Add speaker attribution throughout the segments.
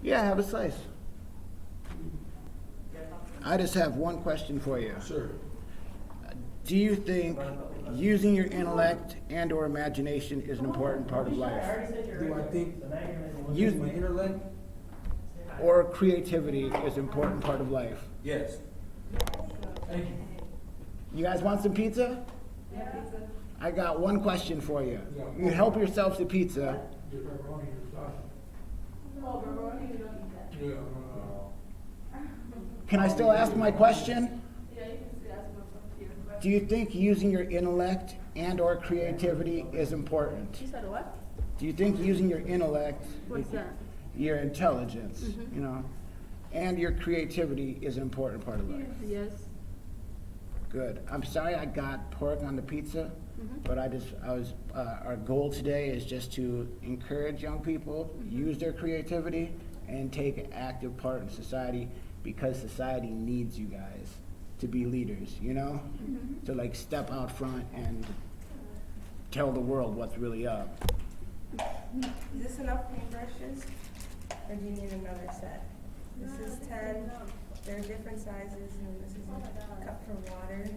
Speaker 1: Yeah, have a slice. I just have one question for you.
Speaker 2: Sure.
Speaker 1: Do you think using your intellect and or imagination is an important part of life?
Speaker 2: Do I think using my intellect?
Speaker 1: Or creativity is an important part of life?
Speaker 2: Yes. Thank you.
Speaker 1: You guys want some pizza?
Speaker 3: Yeah, pizza.
Speaker 1: I got one question for you. You help yourself to pizza.
Speaker 3: Oh, pepperoni, we don't eat that.
Speaker 2: Yeah.
Speaker 1: Can I still ask my question?
Speaker 3: Yeah, you can see that's what's here. But
Speaker 1: Do you think using your intellect and or creativity is important?
Speaker 3: you said what?
Speaker 1: Do you think using your intellect,
Speaker 3: What's that?
Speaker 1: your intelligence, you know, and your creativity is an important part of life?
Speaker 3: Yes.
Speaker 1: Good. I'm sorry I got pork on the pizza, but our goal today is just to encourage young people, use their creativity, and take an active part in society, because society needs you guys to be leaders, you know? To like step out front and tell the world what's really up.
Speaker 4: Is this enough paintbrushes, or do you need another set? This is 10, they're different sizes, and this is a cup for water.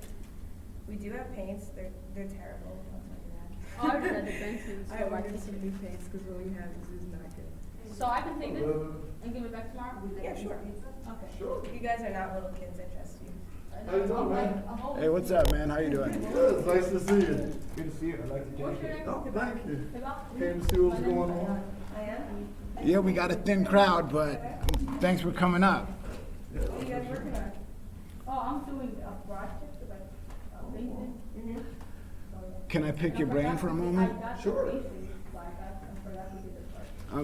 Speaker 4: We do have paints, they're terrible, I'll tell you that.
Speaker 3: Oh, I already read the pencils.
Speaker 4: I ordered some new paints, because what we have is not good.
Speaker 3: So I can take this and give it back tomorrow?
Speaker 4: Yeah, sure.
Speaker 3: Okay.
Speaker 2: Sure.
Speaker 4: You guys are not little kids, I trust you.
Speaker 2: How you doing, man?
Speaker 1: Hey, what's up, man? How you doing?
Speaker 2: Good. It's nice to see you.
Speaker 1: Good to see you. I like the
Speaker 3: What's your
Speaker 1: jacket.
Speaker 3: name?
Speaker 2: Oh, thank you.
Speaker 3: Hiba?
Speaker 2: Came to see what's going on.
Speaker 4: I am?
Speaker 1: Yeah, we got a thin crowd, but thanks for coming up.
Speaker 4: What are you guys working on?
Speaker 3: Oh, I'm doing a project, like, LinkedIn.
Speaker 4: Mm-hmm.
Speaker 1: Can I pick your brain for a moment?
Speaker 2: Sure.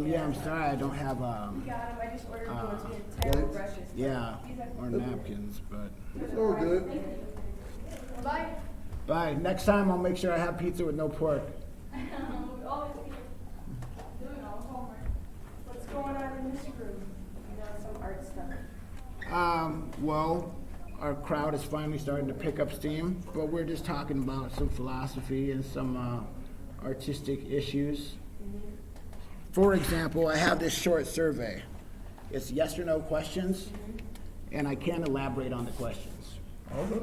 Speaker 1: Yeah, I'm sorry I don't have,
Speaker 4: You got them, I just ordered ones, we had terrible brushes.
Speaker 1: yeah, or napkins, but.
Speaker 2: It's all good.
Speaker 3: Bye.
Speaker 1: Bye. Next time I'll make sure I have pizza with no pork.
Speaker 3: We always keep doing our homework.
Speaker 4: What's going on in this room? You got some art stuff.
Speaker 1: Well, our crowd is finally starting to pick up steam, but we're just talking about some philosophy and some artistic issues. For example, I have this short survey. It's yes or no questions, and I can't elaborate on the questions.
Speaker 2: Okay.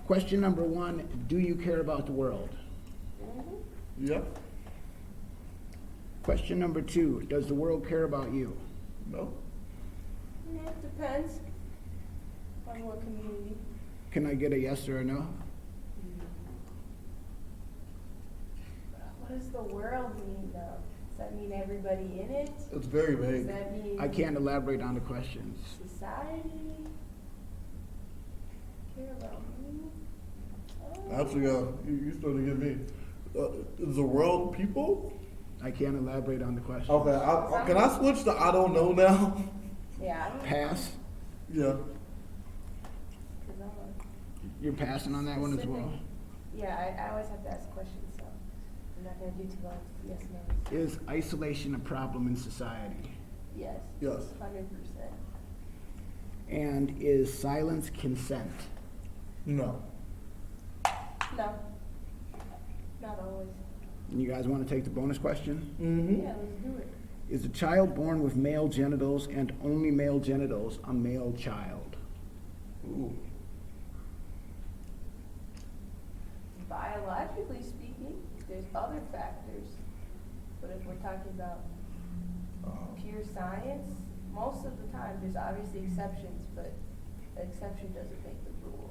Speaker 1: Question number 1, do you care about the world?
Speaker 2: Yep.
Speaker 1: Question number 2, does the world care about you?
Speaker 2: No.
Speaker 4: Yeah, it depends on what community.
Speaker 1: Can I get a yes or a no?
Speaker 4: What does the world mean, though? Does that mean everybody in it?
Speaker 2: It's very
Speaker 4: Does
Speaker 2: vague.
Speaker 4: that mean
Speaker 1: I can't elaborate on the questions.
Speaker 4: society? Care about me? Oh.
Speaker 2: Actually, you started to get me. Is the world people?
Speaker 1: I can't elaborate on the questions.
Speaker 2: Okay, can I switch to I don't know now?
Speaker 4: Yeah, I don't know.
Speaker 1: Pass.
Speaker 2: Yeah.
Speaker 4: 'Cause I'm a
Speaker 1: You're passing on that one as well.
Speaker 4: specific- Yeah, I always have to ask questions, so I'm not gonna do too long. Yes, no.
Speaker 1: Is isolation a problem in society?
Speaker 4: Yes.
Speaker 2: Yes.
Speaker 4: 100%.
Speaker 1: And is silence consent?
Speaker 2: No.
Speaker 4: No. Not always.
Speaker 1: You guys want to take the bonus question?
Speaker 2: Mm-hmm.
Speaker 4: Yeah, let's do it.
Speaker 1: Is a child born with male genitals and only male genitals a male child?
Speaker 2: Ooh.
Speaker 4: Biologically speaking, there's other factors. But if we're talking about pure science, most of the time, there's obviously exceptions, but the exception doesn't make the rule.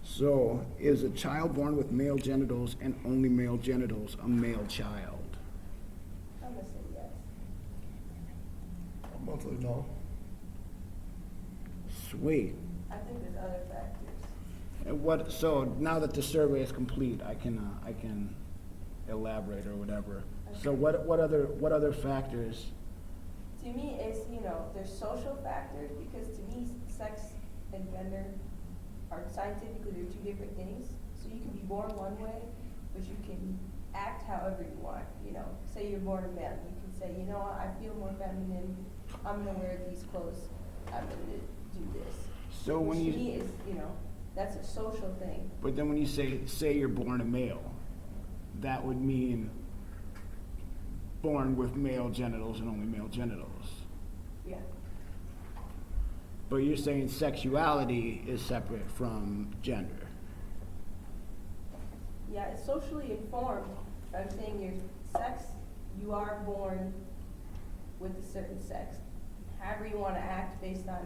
Speaker 1: So, is a child born with male genitals and only male genitals a male child?
Speaker 4: I'm gonna say yes.
Speaker 2: I'm gonna say no.
Speaker 1: Sweet.
Speaker 4: I think there's other factors.
Speaker 1: And what? So now that the survey is complete, I can elaborate or whatever. So what other factors?
Speaker 4: To me, it's, there's social factors, because to me, sex and gender are scientifically, they're two different things. So you can be born one way, but you can act however you want. Say you're born a man, you can say, I feel more feminine, I'm gonna wear these clothes, I'm gonna do this.
Speaker 1: So when
Speaker 4: Which
Speaker 1: you
Speaker 4: to me is, that's a social thing.
Speaker 1: But then when you say you're born a male, that would mean born with male genitals and only male genitals.
Speaker 4: Yeah.
Speaker 1: But you're saying sexuality is separate from gender.
Speaker 4: Yeah, it's socially informed. I'm saying your sex, you are born with a certain sex. However you want to act based on,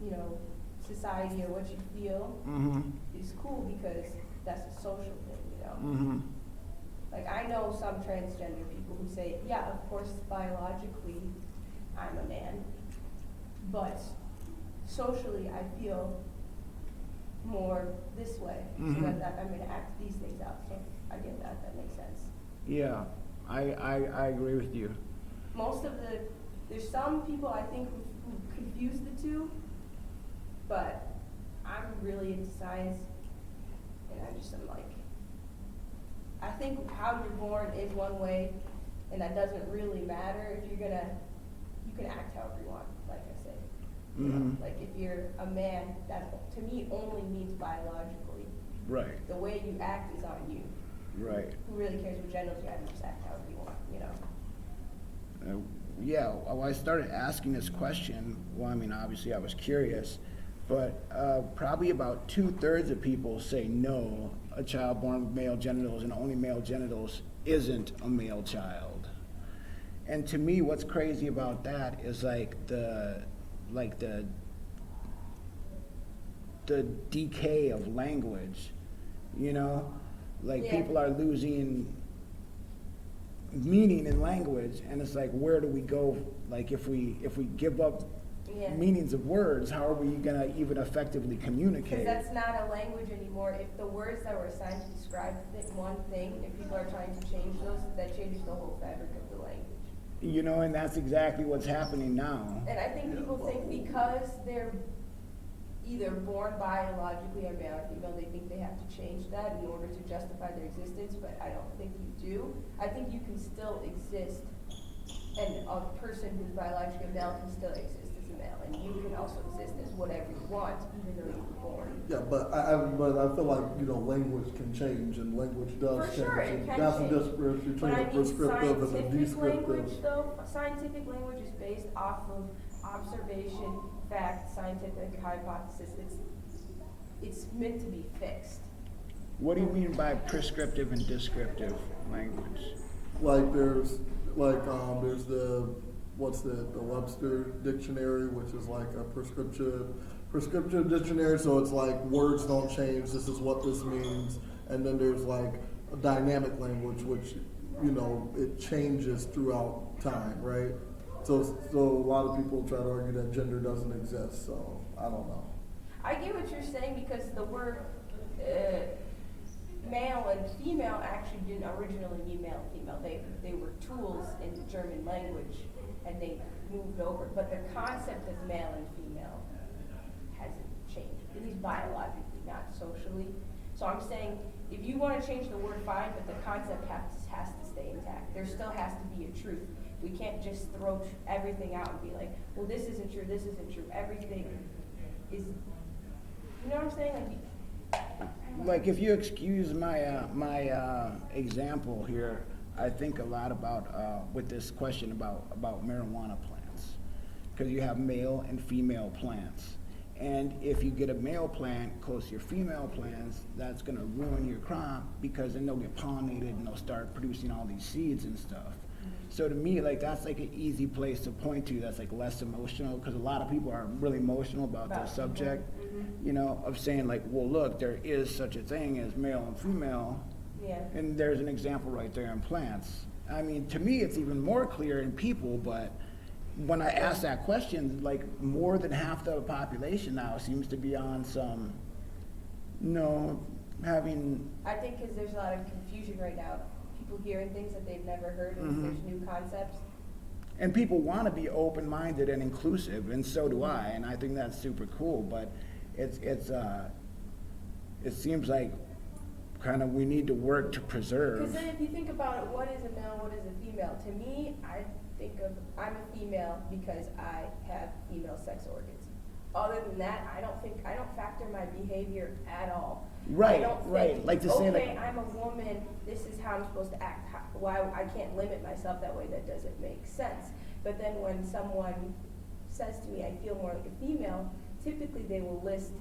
Speaker 4: you know, society or what you feel
Speaker 1: Mm-hmm.
Speaker 4: is cool because that's a social thing, you know?
Speaker 1: Mm-hmm.
Speaker 4: Like, I know some transgender people who say, yeah, of course, biologically, I'm a man, but socially, I feel more this way,
Speaker 1: Mhm.
Speaker 4: so that I'm gonna act these things out, so I get that, that makes sense.
Speaker 1: Yeah, I agree with you.
Speaker 4: Most of there's some people I think who confuse the two, but I'm really into science, and I'm like, I think how you're born is one way, and that doesn't really matter if you can act however you want, like I say. You know,
Speaker 1: Mhm.
Speaker 4: like if you're a man, that to me only means biologically.
Speaker 1: Right,
Speaker 4: The way you act is on you.
Speaker 1: right.
Speaker 4: Who really cares what genitals you have? You just act however you want, you know?
Speaker 1: Yeah, well, I started asking this question, well, I mean, obviously I was curious, but probably about 2/3 of people say no, a child born with male genitals and only male genitals isn't a male child. And to me, what's crazy about that is the decay of language, you know? Like
Speaker 4: Yeah.
Speaker 1: people are losing meaning in language, and it's like, where do we go? Like if we give up
Speaker 4: Yeah.
Speaker 1: meanings of words, how are we gonna even effectively
Speaker 4: Because
Speaker 1: communicate?
Speaker 4: that's not a language anymore. If the words that were assigned to describe one thing, if people are trying to change those, that changes the whole fabric of the language.
Speaker 1: You know, and that's exactly what's happening now.
Speaker 4: And I think people think because they're either born biologically or male or female, they think they have to change that in order to justify their existence, but I don't think you do. I think you can still exist, and a person who's biologically male can still exist as a male, and you can also exist as whatever you want, even though you were born.
Speaker 2: Yeah, but I feel like, you know, language can change, and language does
Speaker 4: For
Speaker 2: change.
Speaker 4: sure, it
Speaker 2: And
Speaker 4: can
Speaker 2: that's the
Speaker 4: change.
Speaker 2: difference between
Speaker 4: But I
Speaker 2: a
Speaker 4: mean,
Speaker 2: prescriptive and a
Speaker 4: scientific language
Speaker 2: descriptive.
Speaker 4: though, scientific language is based off of observation, fact, scientific hypothesis. It's meant to be fixed.
Speaker 1: What do you mean by prescriptive and descriptive language?
Speaker 2: Like there's the Webster dictionary, which is like a prescriptive dictionary, so it's like words don't change, this is what this means. And then there's like a dynamic language, which, you know, it changes throughout time, right? So a lot of people try to argue that gender doesn't exist, so I don't know.
Speaker 4: I get what you're saying because the word male and female actually didn't originally mean male and female. They were tools in the German language, and they moved over. But the concept of male and female hasn't changed, at least biologically, not socially. So I'm saying, if you want to change the word, fine, but the concept has to stay intact. There still has to be a truth. We can't just throw everything out and be like, well, this isn't true, this isn't true. Everything is, you know what I'm saying?
Speaker 1: Like if you excuse my example here, I think a lot about with this question about marijuana plants, because you have male and female plants, and if you get a male plant close to your female plants, that's going to ruin your crop because then they'll get pollinated and they'll start producing all these seeds and stuff. So to me, like that's like an easy place to point to. That's like less emotional, because a lot of people are really emotional about this subject. You know, of saying like, well, look, there is such a thing as male and female,
Speaker 4: Yeah.
Speaker 1: and there's an example right there in plants. I mean, to me, it's even more clear in people. But when I ask that question, like more than half the population now seems to be on some, having.
Speaker 4: I think because there's a lot of confusion right now. People hearing things that they've never heard, and there's new concepts.
Speaker 1: And people want to be open-minded and inclusive, and so do I, and I think that's super cool. But it seems like kind of we need to work to preserve.
Speaker 4: Because then if you think about it, what is a male, what is a female? To me, I think of, I'm a female because I have female sex organs. other than that, I don't factor my behavior at all.
Speaker 1: Right,
Speaker 4: I don't
Speaker 1: right.
Speaker 4: think,
Speaker 1: Like to say,
Speaker 4: okay,
Speaker 1: like-
Speaker 4: I'm a woman, this is how I'm supposed to act. Why I can't limit myself that way, that doesn't make sense. But then when someone says to me, I feel more like a female, typically they will list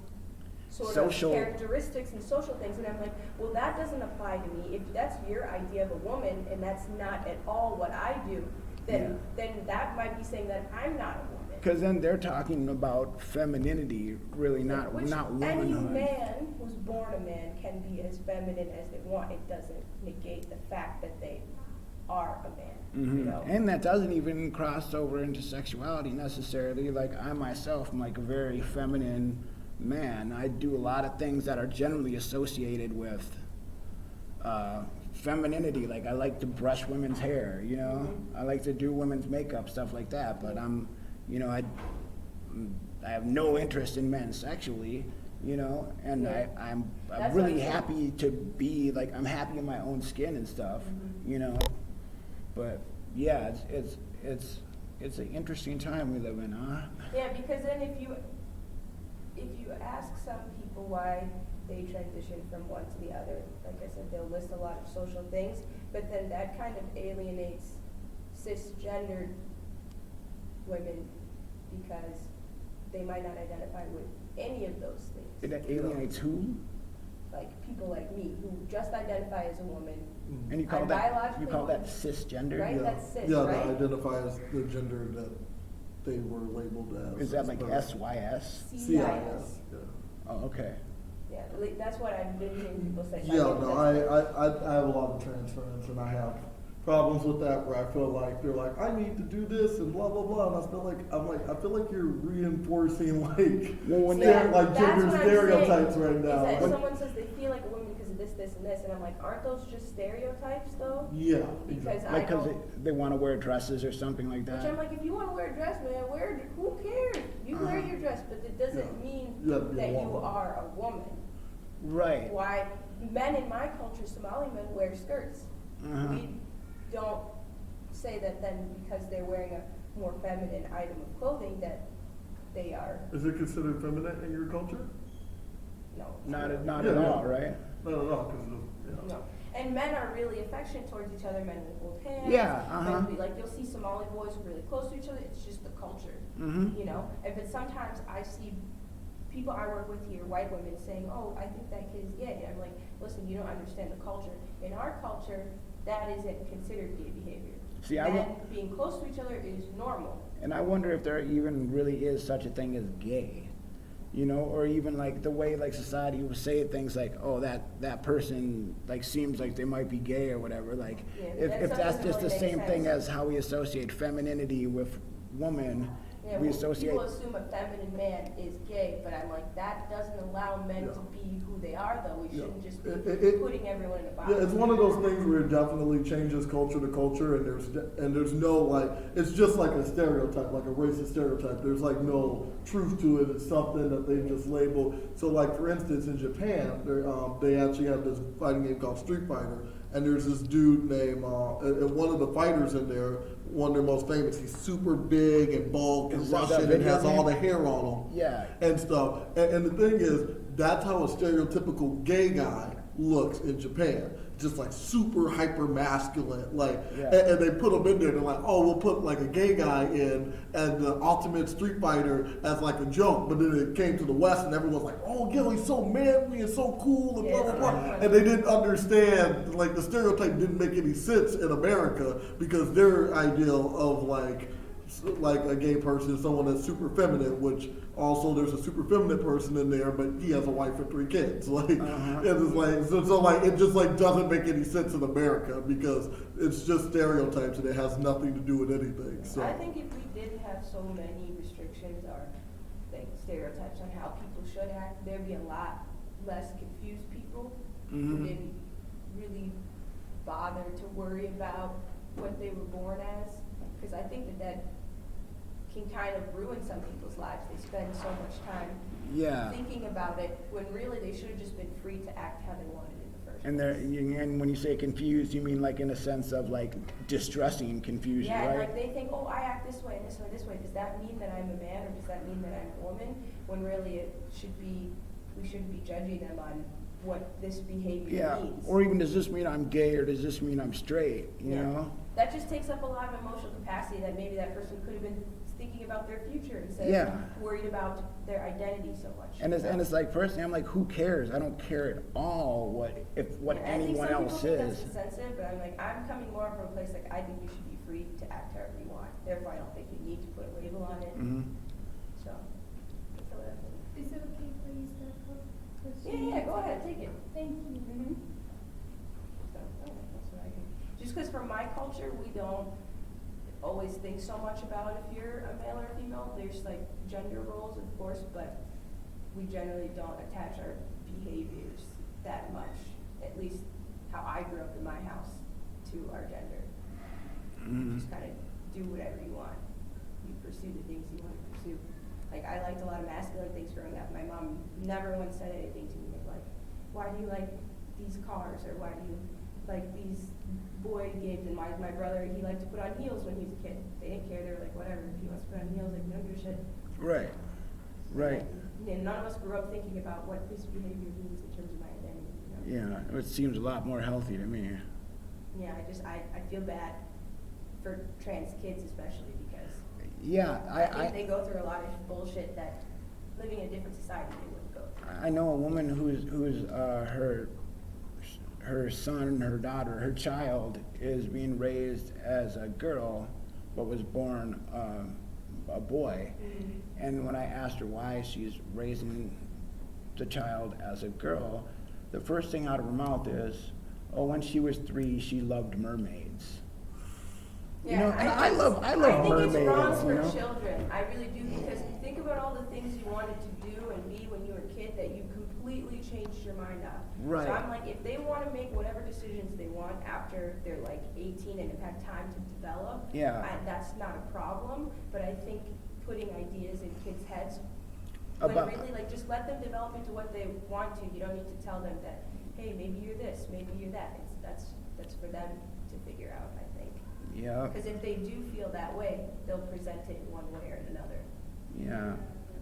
Speaker 4: sort
Speaker 1: Social-
Speaker 4: of characteristics and social things, and I'm like, well, that doesn't apply to me. If that's your idea of a woman, and that's not at all what I do, then that might be saying that I'm not a woman.
Speaker 1: Because then they're talking about femininity, really not
Speaker 4: Which
Speaker 1: not
Speaker 4: any
Speaker 1: womanhood.
Speaker 4: man who's born a man can be as feminine as they want. It doesn't negate the fact that they are a man. You know?
Speaker 1: And that doesn't even cross over into sexuality necessarily. Like I myself am like a very feminine man. I do a lot of things that are generally associated with femininity. Like I like to brush women's hair, you know. I like to do women's makeup, stuff like that. But I have no interest in men sexually, you know. And
Speaker 4: Yeah.
Speaker 1: I'm
Speaker 4: That's
Speaker 1: really
Speaker 4: what I'm saying.
Speaker 1: happy to be like I'm happy in my own skin and stuff, you know. But yeah, it's an interesting time we live in, huh?
Speaker 4: Yeah, because then if you ask some people why they transition from one to the other, like I said, they'll list a lot of social things, but then that kind of alienates cisgendered women because they might not identify with any of those things.
Speaker 1: It alienates who?
Speaker 4: Like people like me who just identify as a woman.
Speaker 1: And you call
Speaker 4: I'm
Speaker 1: that
Speaker 4: biologically woman.
Speaker 1: cisgender?
Speaker 4: Right?
Speaker 2: Yeah.
Speaker 4: That's cis,
Speaker 2: Yeah,
Speaker 4: right?
Speaker 2: they identify as the gender that they were labeled as.
Speaker 1: Is that like
Speaker 2: But-
Speaker 1: SYS?
Speaker 4: CIS.
Speaker 2: Yeah.
Speaker 1: Oh, okay.
Speaker 4: Yeah, that's what I've been hearing people say.
Speaker 2: Yeah, no, I have a lot of trans friends, and I have problems with that where I feel like they're like, I need to do this and blah blah blah, and I feel like you're reinforcing like
Speaker 1: Well, when
Speaker 2: like
Speaker 4: that's
Speaker 2: gender
Speaker 4: what I'm
Speaker 2: stereotypes
Speaker 4: saying,
Speaker 2: right now.
Speaker 4: Is that
Speaker 2: Like,
Speaker 4: someone says they feel like a woman because of this, this, and this, and I'm like, aren't those just stereotypes though?
Speaker 2: yeah,
Speaker 4: Because
Speaker 2: exactly.
Speaker 4: I
Speaker 1: Like because
Speaker 4: don't.
Speaker 1: they want to wear dresses or something like
Speaker 4: Which I'm
Speaker 1: that?
Speaker 4: like, if you want to wear a dress, man, who cares? You wear your dress, but it doesn't
Speaker 2: Yeah.
Speaker 4: mean
Speaker 2: You have to be a
Speaker 4: that you
Speaker 2: woman.
Speaker 4: are a woman.
Speaker 1: Right.
Speaker 4: Why men in my culture, Somali men, wear skirts.
Speaker 1: Uh-huh.
Speaker 4: We don't say that then because they're wearing a more feminine item of clothing that they are,
Speaker 2: Is it considered feminine in your culture?
Speaker 4: no.
Speaker 1: Not at
Speaker 2: Yeah.
Speaker 1: all, right?
Speaker 2: No, because
Speaker 4: No. And men are really affectionate towards each other. Men will hold hands.
Speaker 1: Yeah,
Speaker 4: Men
Speaker 1: uh-huh.
Speaker 4: will be like, you'll see Somali boys really close to each other. It's just the culture,
Speaker 1: Mhm.
Speaker 4: you know. But sometimes I see people I work with here, white women, saying, "Oh, I think that kid is gay." And I'm like, listen, you don't understand the culture. In our culture, that isn't considered gay behavior.
Speaker 1: See, I
Speaker 4: Men
Speaker 1: wa-
Speaker 4: being close to each other is normal.
Speaker 1: And I wonder if there even really is such a thing as gay, you know, or even like the way like society would say things like, oh, that person like seems like they might be gay or whatever. Like
Speaker 4: Yeah,
Speaker 1: if
Speaker 4: that
Speaker 1: if
Speaker 4: stuff
Speaker 1: that's
Speaker 4: doesn't
Speaker 1: just the
Speaker 4: really make
Speaker 1: same thing
Speaker 4: sense.
Speaker 1: as how we associate femininity with woman,
Speaker 4: Yeah,
Speaker 1: we
Speaker 4: well,
Speaker 1: associate.
Speaker 4: people assume a feminine man is gay, but I'm like, that doesn't allow men
Speaker 2: Yeah.
Speaker 4: to be who they are, though. We
Speaker 2: Yeah.
Speaker 4: shouldn't just be
Speaker 2: It-
Speaker 4: putting everyone in a box.
Speaker 2: Yeah, it's one of those things where it definitely changes culture to culture, and there's no like, it's just like a stereotype, like a racist stereotype. There's like no truth to it. It's something that they've just labeled. So like for instance, in Japan, they actually have this fighting game called Street Fighter, and there's this dude named and one of the fighters in there, one of their most famous. He's super big and bulk and
Speaker 1: Is that
Speaker 2: Russian and
Speaker 1: video
Speaker 2: has all
Speaker 1: game?
Speaker 2: the hair on him.
Speaker 1: Yeah.
Speaker 2: And stuff. And the thing is, that's how a stereotypical gay guy looks in Japan. Just like super hyper masculine, like,
Speaker 1: Yeah.
Speaker 2: and they put him in there. They're like, oh, we'll put like a gay guy in and the ultimate Street Fighter as like a joke. But then it came to the West, and everyone's like, oh, Gil, he's so manly and so cool and blah blah blah. And they didn't understand, like, the stereotype didn't make any sense in America because their ideal of like a gay person is someone that's super feminine, which also there's a super feminine person in there, but he has a wife and 3 kids. Like,
Speaker 1: Uh-huh.
Speaker 2: it's like so like it just like doesn't make any sense in America because it's just stereotypes and it has nothing to do with anything. So
Speaker 4: I think if we didn't have so many restrictions or like stereotypes on how people should act, there'd be a lot less confused people who
Speaker 1: Mhm.
Speaker 4: didn't really bother to worry about what they were born as. Because I think that can kind of ruin some people's lives. They spend so much time
Speaker 1: Yeah.
Speaker 4: thinking about it when really they should have just been free to act how they wanted in the first
Speaker 1: And and when you say confused, you mean like in a sense of like distressing confusion,
Speaker 4: Yeah, and
Speaker 1: right?
Speaker 4: like they think, oh, I act this way and this way, this way. Does that mean that I'm a man or does that mean that I'm a woman? When really it should be, we shouldn't be judging them on what this behavior
Speaker 1: Yeah,
Speaker 4: means.
Speaker 1: or even does this mean I'm gay or does this mean I'm straight, you
Speaker 4: Yeah.
Speaker 1: know?
Speaker 4: That just takes up a lot of emotional capacity that maybe that person could have been thinking about their future instead
Speaker 1: Yeah.
Speaker 4: of worried about their identity so much.
Speaker 1: And it's like personally, I'm like, who cares? I don't care at all what
Speaker 4: Yeah, I think
Speaker 1: anyone
Speaker 4: some
Speaker 1: else
Speaker 4: people think
Speaker 1: is.
Speaker 4: that's insensitive, but I'm like, I'm coming more from a place like I think you should be free to act however you want. Therefore, I don't think you need to put a label on it.
Speaker 1: Hmm.
Speaker 4: So, that's what I think.
Speaker 3: Is it okay if I use that book?
Speaker 4: Yeah, go ahead, take it.
Speaker 3: Thank you.
Speaker 4: Mm-hmm. So, that's what I think. Just because from my culture, we don't always think so much about if you're a male or a female. There's like gender roles, of course, but we generally don't attach our behaviors that much, at least how I grew up in my house, to our gender.
Speaker 1: Mhm.
Speaker 4: Just kind of do whatever you want. You pursue the things you want to pursue. Like, I liked a lot of masculine things growing up. My mom never once said anything to me like, why do you like these cars, or why do you like these boy games? And my brother, he liked to put on heels when he was a kid. They didn't care. They were like, whatever, if he wants to put on heels, like, we don't give a shit.
Speaker 1: Right, right.
Speaker 4: And none of us grew up thinking about what this behavior means in terms of my identity. You know?
Speaker 1: Yeah, it seems a lot more healthy to me.
Speaker 4: Yeah, I feel bad for trans kids especially because
Speaker 1: Yeah,
Speaker 4: I think they go through a lot of bullshit that living in a different society they wouldn't go through.
Speaker 1: I know a woman who's her son, her daughter, her child is being raised as a girl, but was born a boy.
Speaker 4: Mm-hmm.
Speaker 1: And when I asked her why she's raising the child as a girl, the first thing out of her mouth is, "Oh, when she was 3, she loved mermaids." You know, and I love
Speaker 4: I
Speaker 1: mermaids.
Speaker 4: think it's wrong for
Speaker 1: You know,
Speaker 4: children. I really do, because think about all the things you wanted to do and be when you were a kid that you completely changed your mind on.
Speaker 1: Right.
Speaker 4: So I'm like, if they want to make whatever decisions they want after they're like 18 and have had time to develop,
Speaker 1: Yeah.
Speaker 4: that's not a problem. But I think putting ideas in kids' heads,
Speaker 1: About-
Speaker 4: when really like just let them develop into what they want to. You don't need to tell them that, hey, maybe you're this, maybe you're that. That's for them to figure out, I think.
Speaker 1: yeah,
Speaker 4: Because if they do feel that way, they'll present it in one way or another.
Speaker 1: yeah.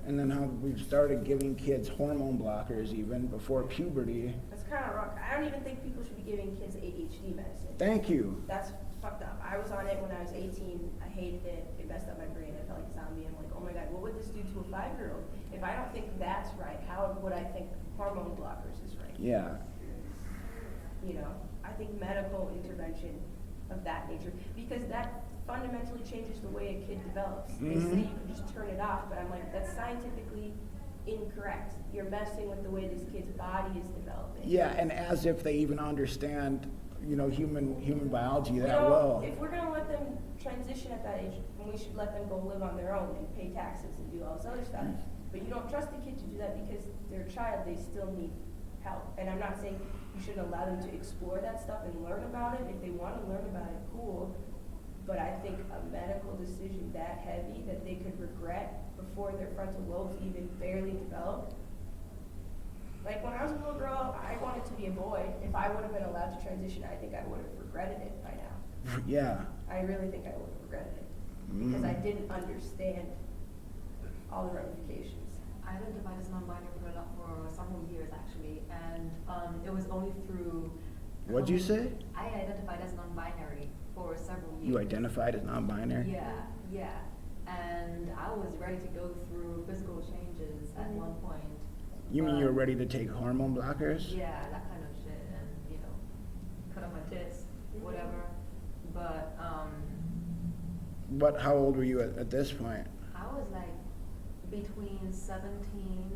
Speaker 1: And then how we've started giving kids hormone blockers even before puberty.
Speaker 4: That's kind of wrong. I don't even think people should be giving kids ADHD medicine.
Speaker 1: Thank you.
Speaker 4: That's fucked up. I was on it when I was 18. I hated it. It messed up my brain. I felt like a zombie. I'm like, oh my God, what would this do to a 5-year-old? If I don't think that's right, how would I think hormone blockers is right?
Speaker 1: Yeah,
Speaker 4: You know, I think medical intervention of that nature, because that fundamentally changes the way a kid develops. They
Speaker 1: Mhm.
Speaker 4: say you can just turn it off, but I'm like, that's scientifically incorrect. You're messing with the way this kid's body is developing.
Speaker 1: yeah, and as if they even understand, you know, human biology
Speaker 4: You
Speaker 1: that
Speaker 4: know,
Speaker 1: well.
Speaker 4: if we're gonna let them transition at that age, then we should let them go live on their own and pay taxes and do all this other stuff. But you don't trust the kid to do that because they're a child, they still need help. And I'm not saying you shouldn't allow them to explore that stuff and learn about it. If they wanna learn about it, cool. But I think a medical decision that heavy that they could regret before their frontal lobes even barely develop. Like when I was a little girl, I wanted to be a boy. If I would have been allowed to transition, I think I would have regretted it by now.
Speaker 1: Yeah.
Speaker 4: I really think I would have regretted it because I didn't understand all the ramifications.
Speaker 5: I identified as non-binary for several years actually, and it was only through.
Speaker 1: What'd you say?
Speaker 5: I identified as non-binary for several years.
Speaker 1: You identified as non-binary?
Speaker 5: Yeah, and I was ready to go through physical changes at one point.
Speaker 1: You mean
Speaker 5: but-
Speaker 1: you were ready to take hormone blockers?
Speaker 5: Yeah, that kind of shit, and cut on my tits, whatever. But
Speaker 1: How old were you at this point?
Speaker 5: I was like between 17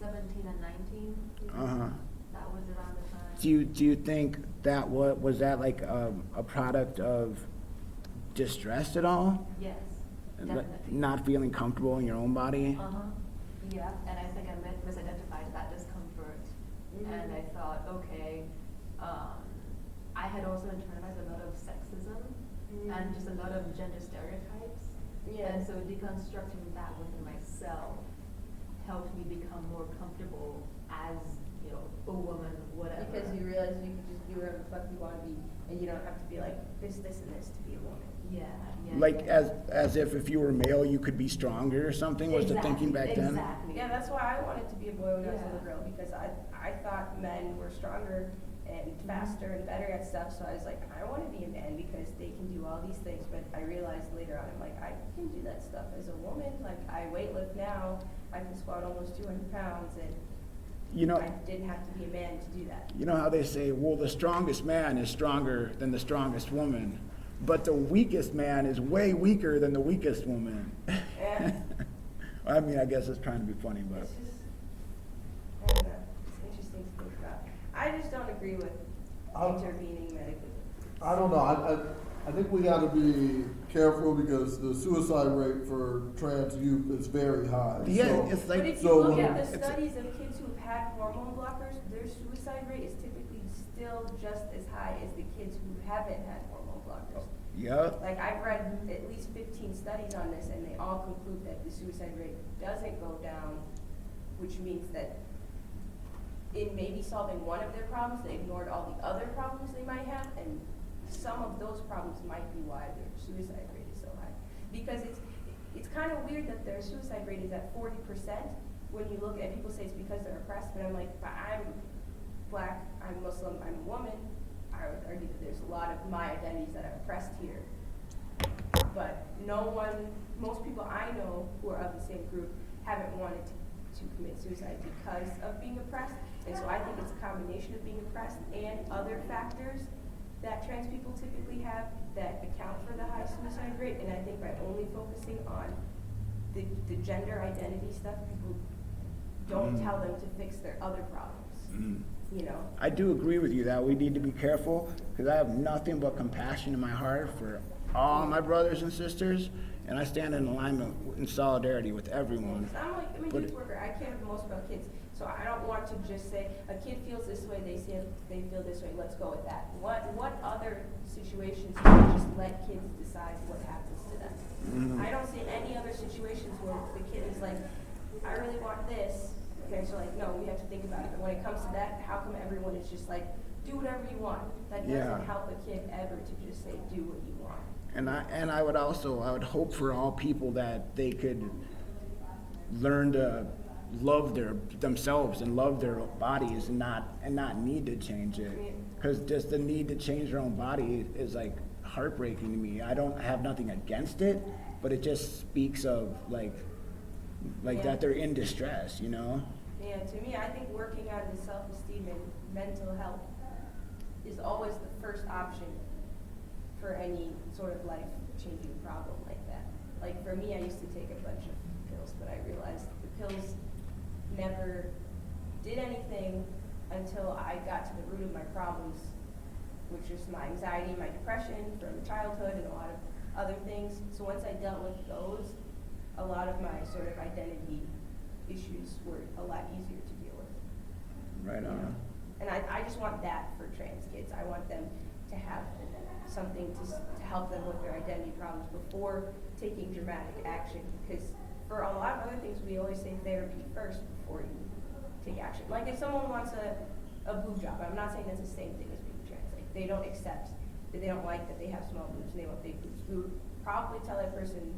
Speaker 5: and 19.
Speaker 1: Uh-huh.
Speaker 5: That was around the time.
Speaker 1: Do you think that was that like a product of distress at all?
Speaker 5: Yes,
Speaker 1: Like,
Speaker 5: definitely.
Speaker 1: not feeling comfortable in your own body?
Speaker 5: Yeah, and I think I misidentified that discomfort, and I thought, okay, I had also internalized a lot of sexism and just a lot of gender stereotypes, and so deconstructing that within myself helped me become more comfortable as you know, a woman, whatever.
Speaker 4: Because you realize you can just be whatever the fuck you wanna be, and you don't have to be like this, and this to be a woman.
Speaker 5: Yeah, yeah.
Speaker 1: Like
Speaker 5: yeah.
Speaker 1: as if you were male, you could be stronger or something, was the thinking back then?
Speaker 5: Exactly.
Speaker 4: Yeah, that's why I wanted to be a boy when I was a
Speaker 5: Yeah.
Speaker 4: little girl, because I thought men were stronger and faster and better at stuff, so I was like, I wanna be a man because they can do all these things, but I realized later on, I'm like, I can do that stuff as a woman, like, I weightlift now, I can squat almost 200 pounds, and
Speaker 1: You know,
Speaker 4: I didn't have to be a man to do that.
Speaker 1: you know how they say, well, the strongest man is stronger than the strongest woman, but the weakest man is way weaker than the weakest woman.
Speaker 4: Yeah.
Speaker 1: I mean, I guess it's trying to be funny, but
Speaker 4: It's just, I don't know, it's interesting to think about. I just don't agree with intervening medically.
Speaker 2: I don't know. I think we got to be careful because the suicide rate for trans youth is very high.
Speaker 1: yeah,
Speaker 2: So-
Speaker 1: it's
Speaker 4: But
Speaker 1: like,
Speaker 4: if you
Speaker 2: So
Speaker 4: look
Speaker 2: when-
Speaker 4: at the
Speaker 1: It's-
Speaker 4: studies of kids who've had hormone blockers, their suicide rate is typically still just as high as the kids who haven't had hormone blockers.
Speaker 1: yeah,
Speaker 4: Like, I've read at least 15 studies on this, and they all conclude that the suicide rate doesn't go down, which means that in maybe solving one of their problems, they ignored all the other problems they might have, and some of those problems might be why their suicide rate is so high. Because it's kind of weird that their suicide rate is at 40% when you look at people say it's because they're oppressed, but I'm like, but I'm black, I'm Muslim, I'm a woman. I would argue that there's a lot of my identities that are oppressed here. But most people I know who are of the same group haven't wanted to commit suicide because of being oppressed. And so I think it's a combination of being oppressed and other factors that trans people typically have that account for the high suicide rate. And I think by only focusing on the gender identity stuff, people don't tell them to fix their other problems. You know?
Speaker 1: I do agree with you that we need to be careful because I have nothing but compassion in my heart for all my brothers and sisters, and I stand in alignment in solidarity with everyone.
Speaker 4: I'm like, I'm a
Speaker 1: But-
Speaker 4: youth worker. I care the most about kids. So I don't want to just say a kid feels this way, they feel this way. Let's go with that. What other situations do we just let kids decide what happens to them? I don't see any other situations where the kid is like, I really want this. Parents are like, no, we have to think about it. But when it comes to that, how come everyone is just like, do whatever you want? That doesn't
Speaker 1: Yeah.
Speaker 4: help a kid ever to just say, do what you want.
Speaker 1: And I would hope for all people that they could learn to love themselves and love their bodies and not need to change it. Because just the need to change their own body is like heartbreaking to me. I don't have nothing against it, but it just speaks of like
Speaker 4: Yeah.
Speaker 1: that they're in distress, you know?
Speaker 4: Yeah, to me, I think working on the self-esteem and mental health is always the first option for any sort of life-changing problem like that. Like for me, I used to take a bunch of pills, but I realized the pills never did anything until I got to the root of my problems, which was my anxiety, my depression from childhood, and a lot of other things. So once I dealt with those, a lot of my sort of identity issues were a lot easier to deal with.
Speaker 1: Right on.
Speaker 4: And I just want that for trans kids. I want them to have something to help them with their identity problems before taking dramatic action. Because for a lot of other things, we always say therapy first before you take action. Like if someone wants a boob job, I'm not saying that's the same thing as being trans. Like they don't accept, that they don't like that they have small boobs and they want big boobs. We would probably tell that person,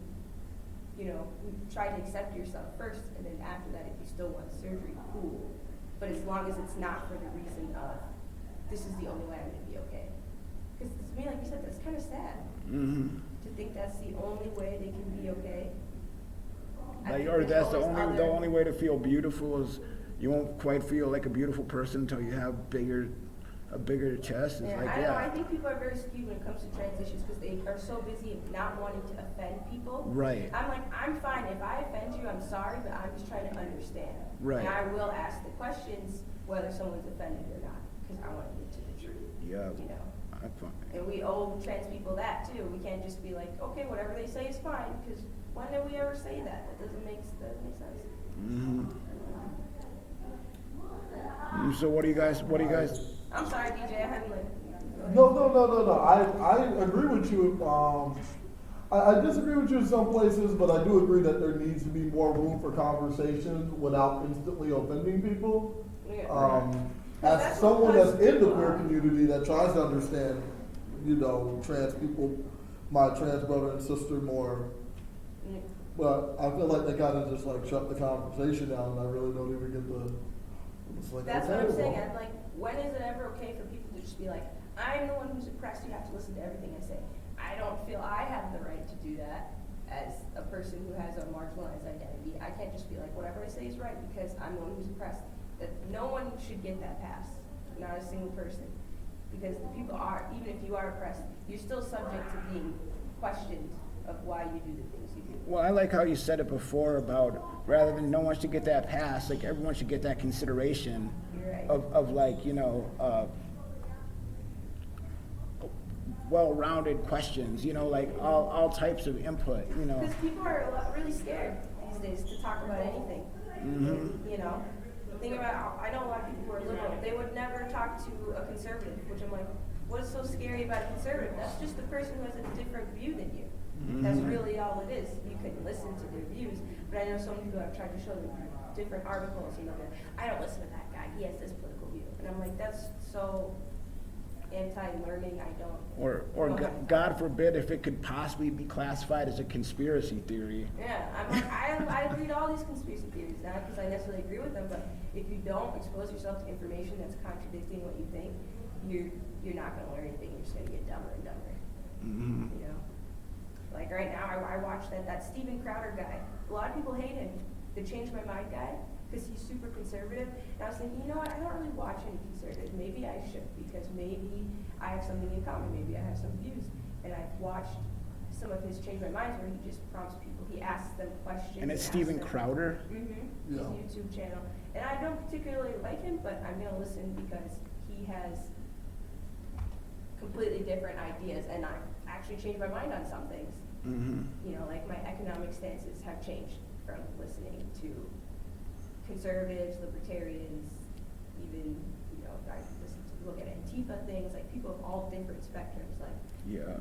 Speaker 4: you know, try to accept yourself first, and then after that, if you still want surgery, cool. But as long as it's not for the reason of, this is the only way I'm gonna be okay. Because to me, like you said, that's kind of sad.
Speaker 1: Mm-hmm.
Speaker 4: To think that's the only way they can be okay. I
Speaker 1: Like,
Speaker 4: think
Speaker 1: or
Speaker 4: there's
Speaker 1: that's the
Speaker 4: always
Speaker 1: the
Speaker 4: other-
Speaker 1: only way to feel beautiful is you won't quite feel like a beautiful person until you have a bigger chest. It's
Speaker 4: Yeah,
Speaker 1: like,
Speaker 4: I know. I
Speaker 1: yeah,
Speaker 4: think people are very skewed when it comes to trans issues because they are so busy not wanting to offend people.
Speaker 1: Right.
Speaker 4: I'm like, I'm fine. If I offend you, I'm sorry, but I'm just trying to understand.
Speaker 1: Right.
Speaker 4: And I will ask the questions whether someone's offended or not because I want to get to the truth.
Speaker 1: Yeah.
Speaker 4: You know.
Speaker 1: I find-
Speaker 4: And we owe trans people that too. We can't just be like, okay, whatever they say is fine, because when did we ever say that? That doesn't make sense.
Speaker 1: Mhm. So what do you guys?
Speaker 4: I'm sorry, DJ. I haven't like.
Speaker 2: No. I agree with you. I disagree with you in some places, but I do agree that there needs to be more room for conversation without instantly offending people.
Speaker 4: Yeah.
Speaker 2: As
Speaker 4: That's
Speaker 2: someone
Speaker 4: what
Speaker 2: that's in the
Speaker 4: people
Speaker 2: queer
Speaker 4: are.
Speaker 2: community that tries to understand, you know, trans people, my trans brother and sister more,
Speaker 4: Yeah.
Speaker 2: but I feel like they kind of just like shut the conversation down, and I really don't even get the. It's like,
Speaker 4: That's
Speaker 2: okay,
Speaker 4: what I'm saying.
Speaker 2: well,
Speaker 4: I'm like, when is it ever okay for people to just be like, I'm the one who's oppressed, you have to listen to everything I say. I don't feel I have the right to do that as a person who has a marginalized identity. I can't just be like, whatever I say is right because I'm the one who's oppressed. That no one should get that pass, not a single person. Because the people are, even if you are oppressed, you're still subject to being questioned of why you do the things you do.
Speaker 1: Well, I like how you said it before about rather than no one should get that pass, like everyone should get that consideration
Speaker 4: You're right.
Speaker 1: of like, you know, well-rounded questions, you know, like all types of input, you know.
Speaker 4: Because people are really scared these days to talk about anything.
Speaker 1: Mm-hmm.
Speaker 4: You know, think about, I know a lot of people who are liberal, they would never talk to a conservative, which I'm like, what is so scary about a conservative? That's just the person who has a different view than you. That's really all it is. You can listen to their views, but I know some people have tried to show them different articles, you know, that I don't listen to that guy, he has this political view. And I'm like, that's so anti-learning, I don't.
Speaker 1: Or God forbid if it could possibly be classified as a conspiracy theory.
Speaker 4: Yeah, I'm like, I read all these conspiracy theories, not because I necessarily agree with them, but if you don't expose yourself to information that's contradicting what you think, you're not going to learn anything. You're just going to get dumber and dumber.
Speaker 1: Mm-hmm.
Speaker 4: You know, like right now, I watched that Steven Crowder guy. A lot of people hate him. The Change My Mind guy, because he's super conservative. And I was thinking, you know what? I don't really watch any conservative. Maybe I should, because maybe I have something in common. Maybe I have some views. And I've watched some of his Change My Minds where he just prompts people. He asks them questions.
Speaker 1: And it's
Speaker 4: asks
Speaker 1: Steven
Speaker 4: them-
Speaker 1: Crowder?
Speaker 4: Mm-hmm.
Speaker 2: Yeah.
Speaker 4: His YouTube channel. And I don't particularly like him, but I'm going to listen because he has completely different ideas. And I've actually changed my mind on some things.
Speaker 1: Mm-hmm.
Speaker 4: You know, like my economic stances have changed from listening to conservatives, libertarians, even, you know, I listen to look at Antifa things, like people of all different spectrums. Like,
Speaker 1: Yeah.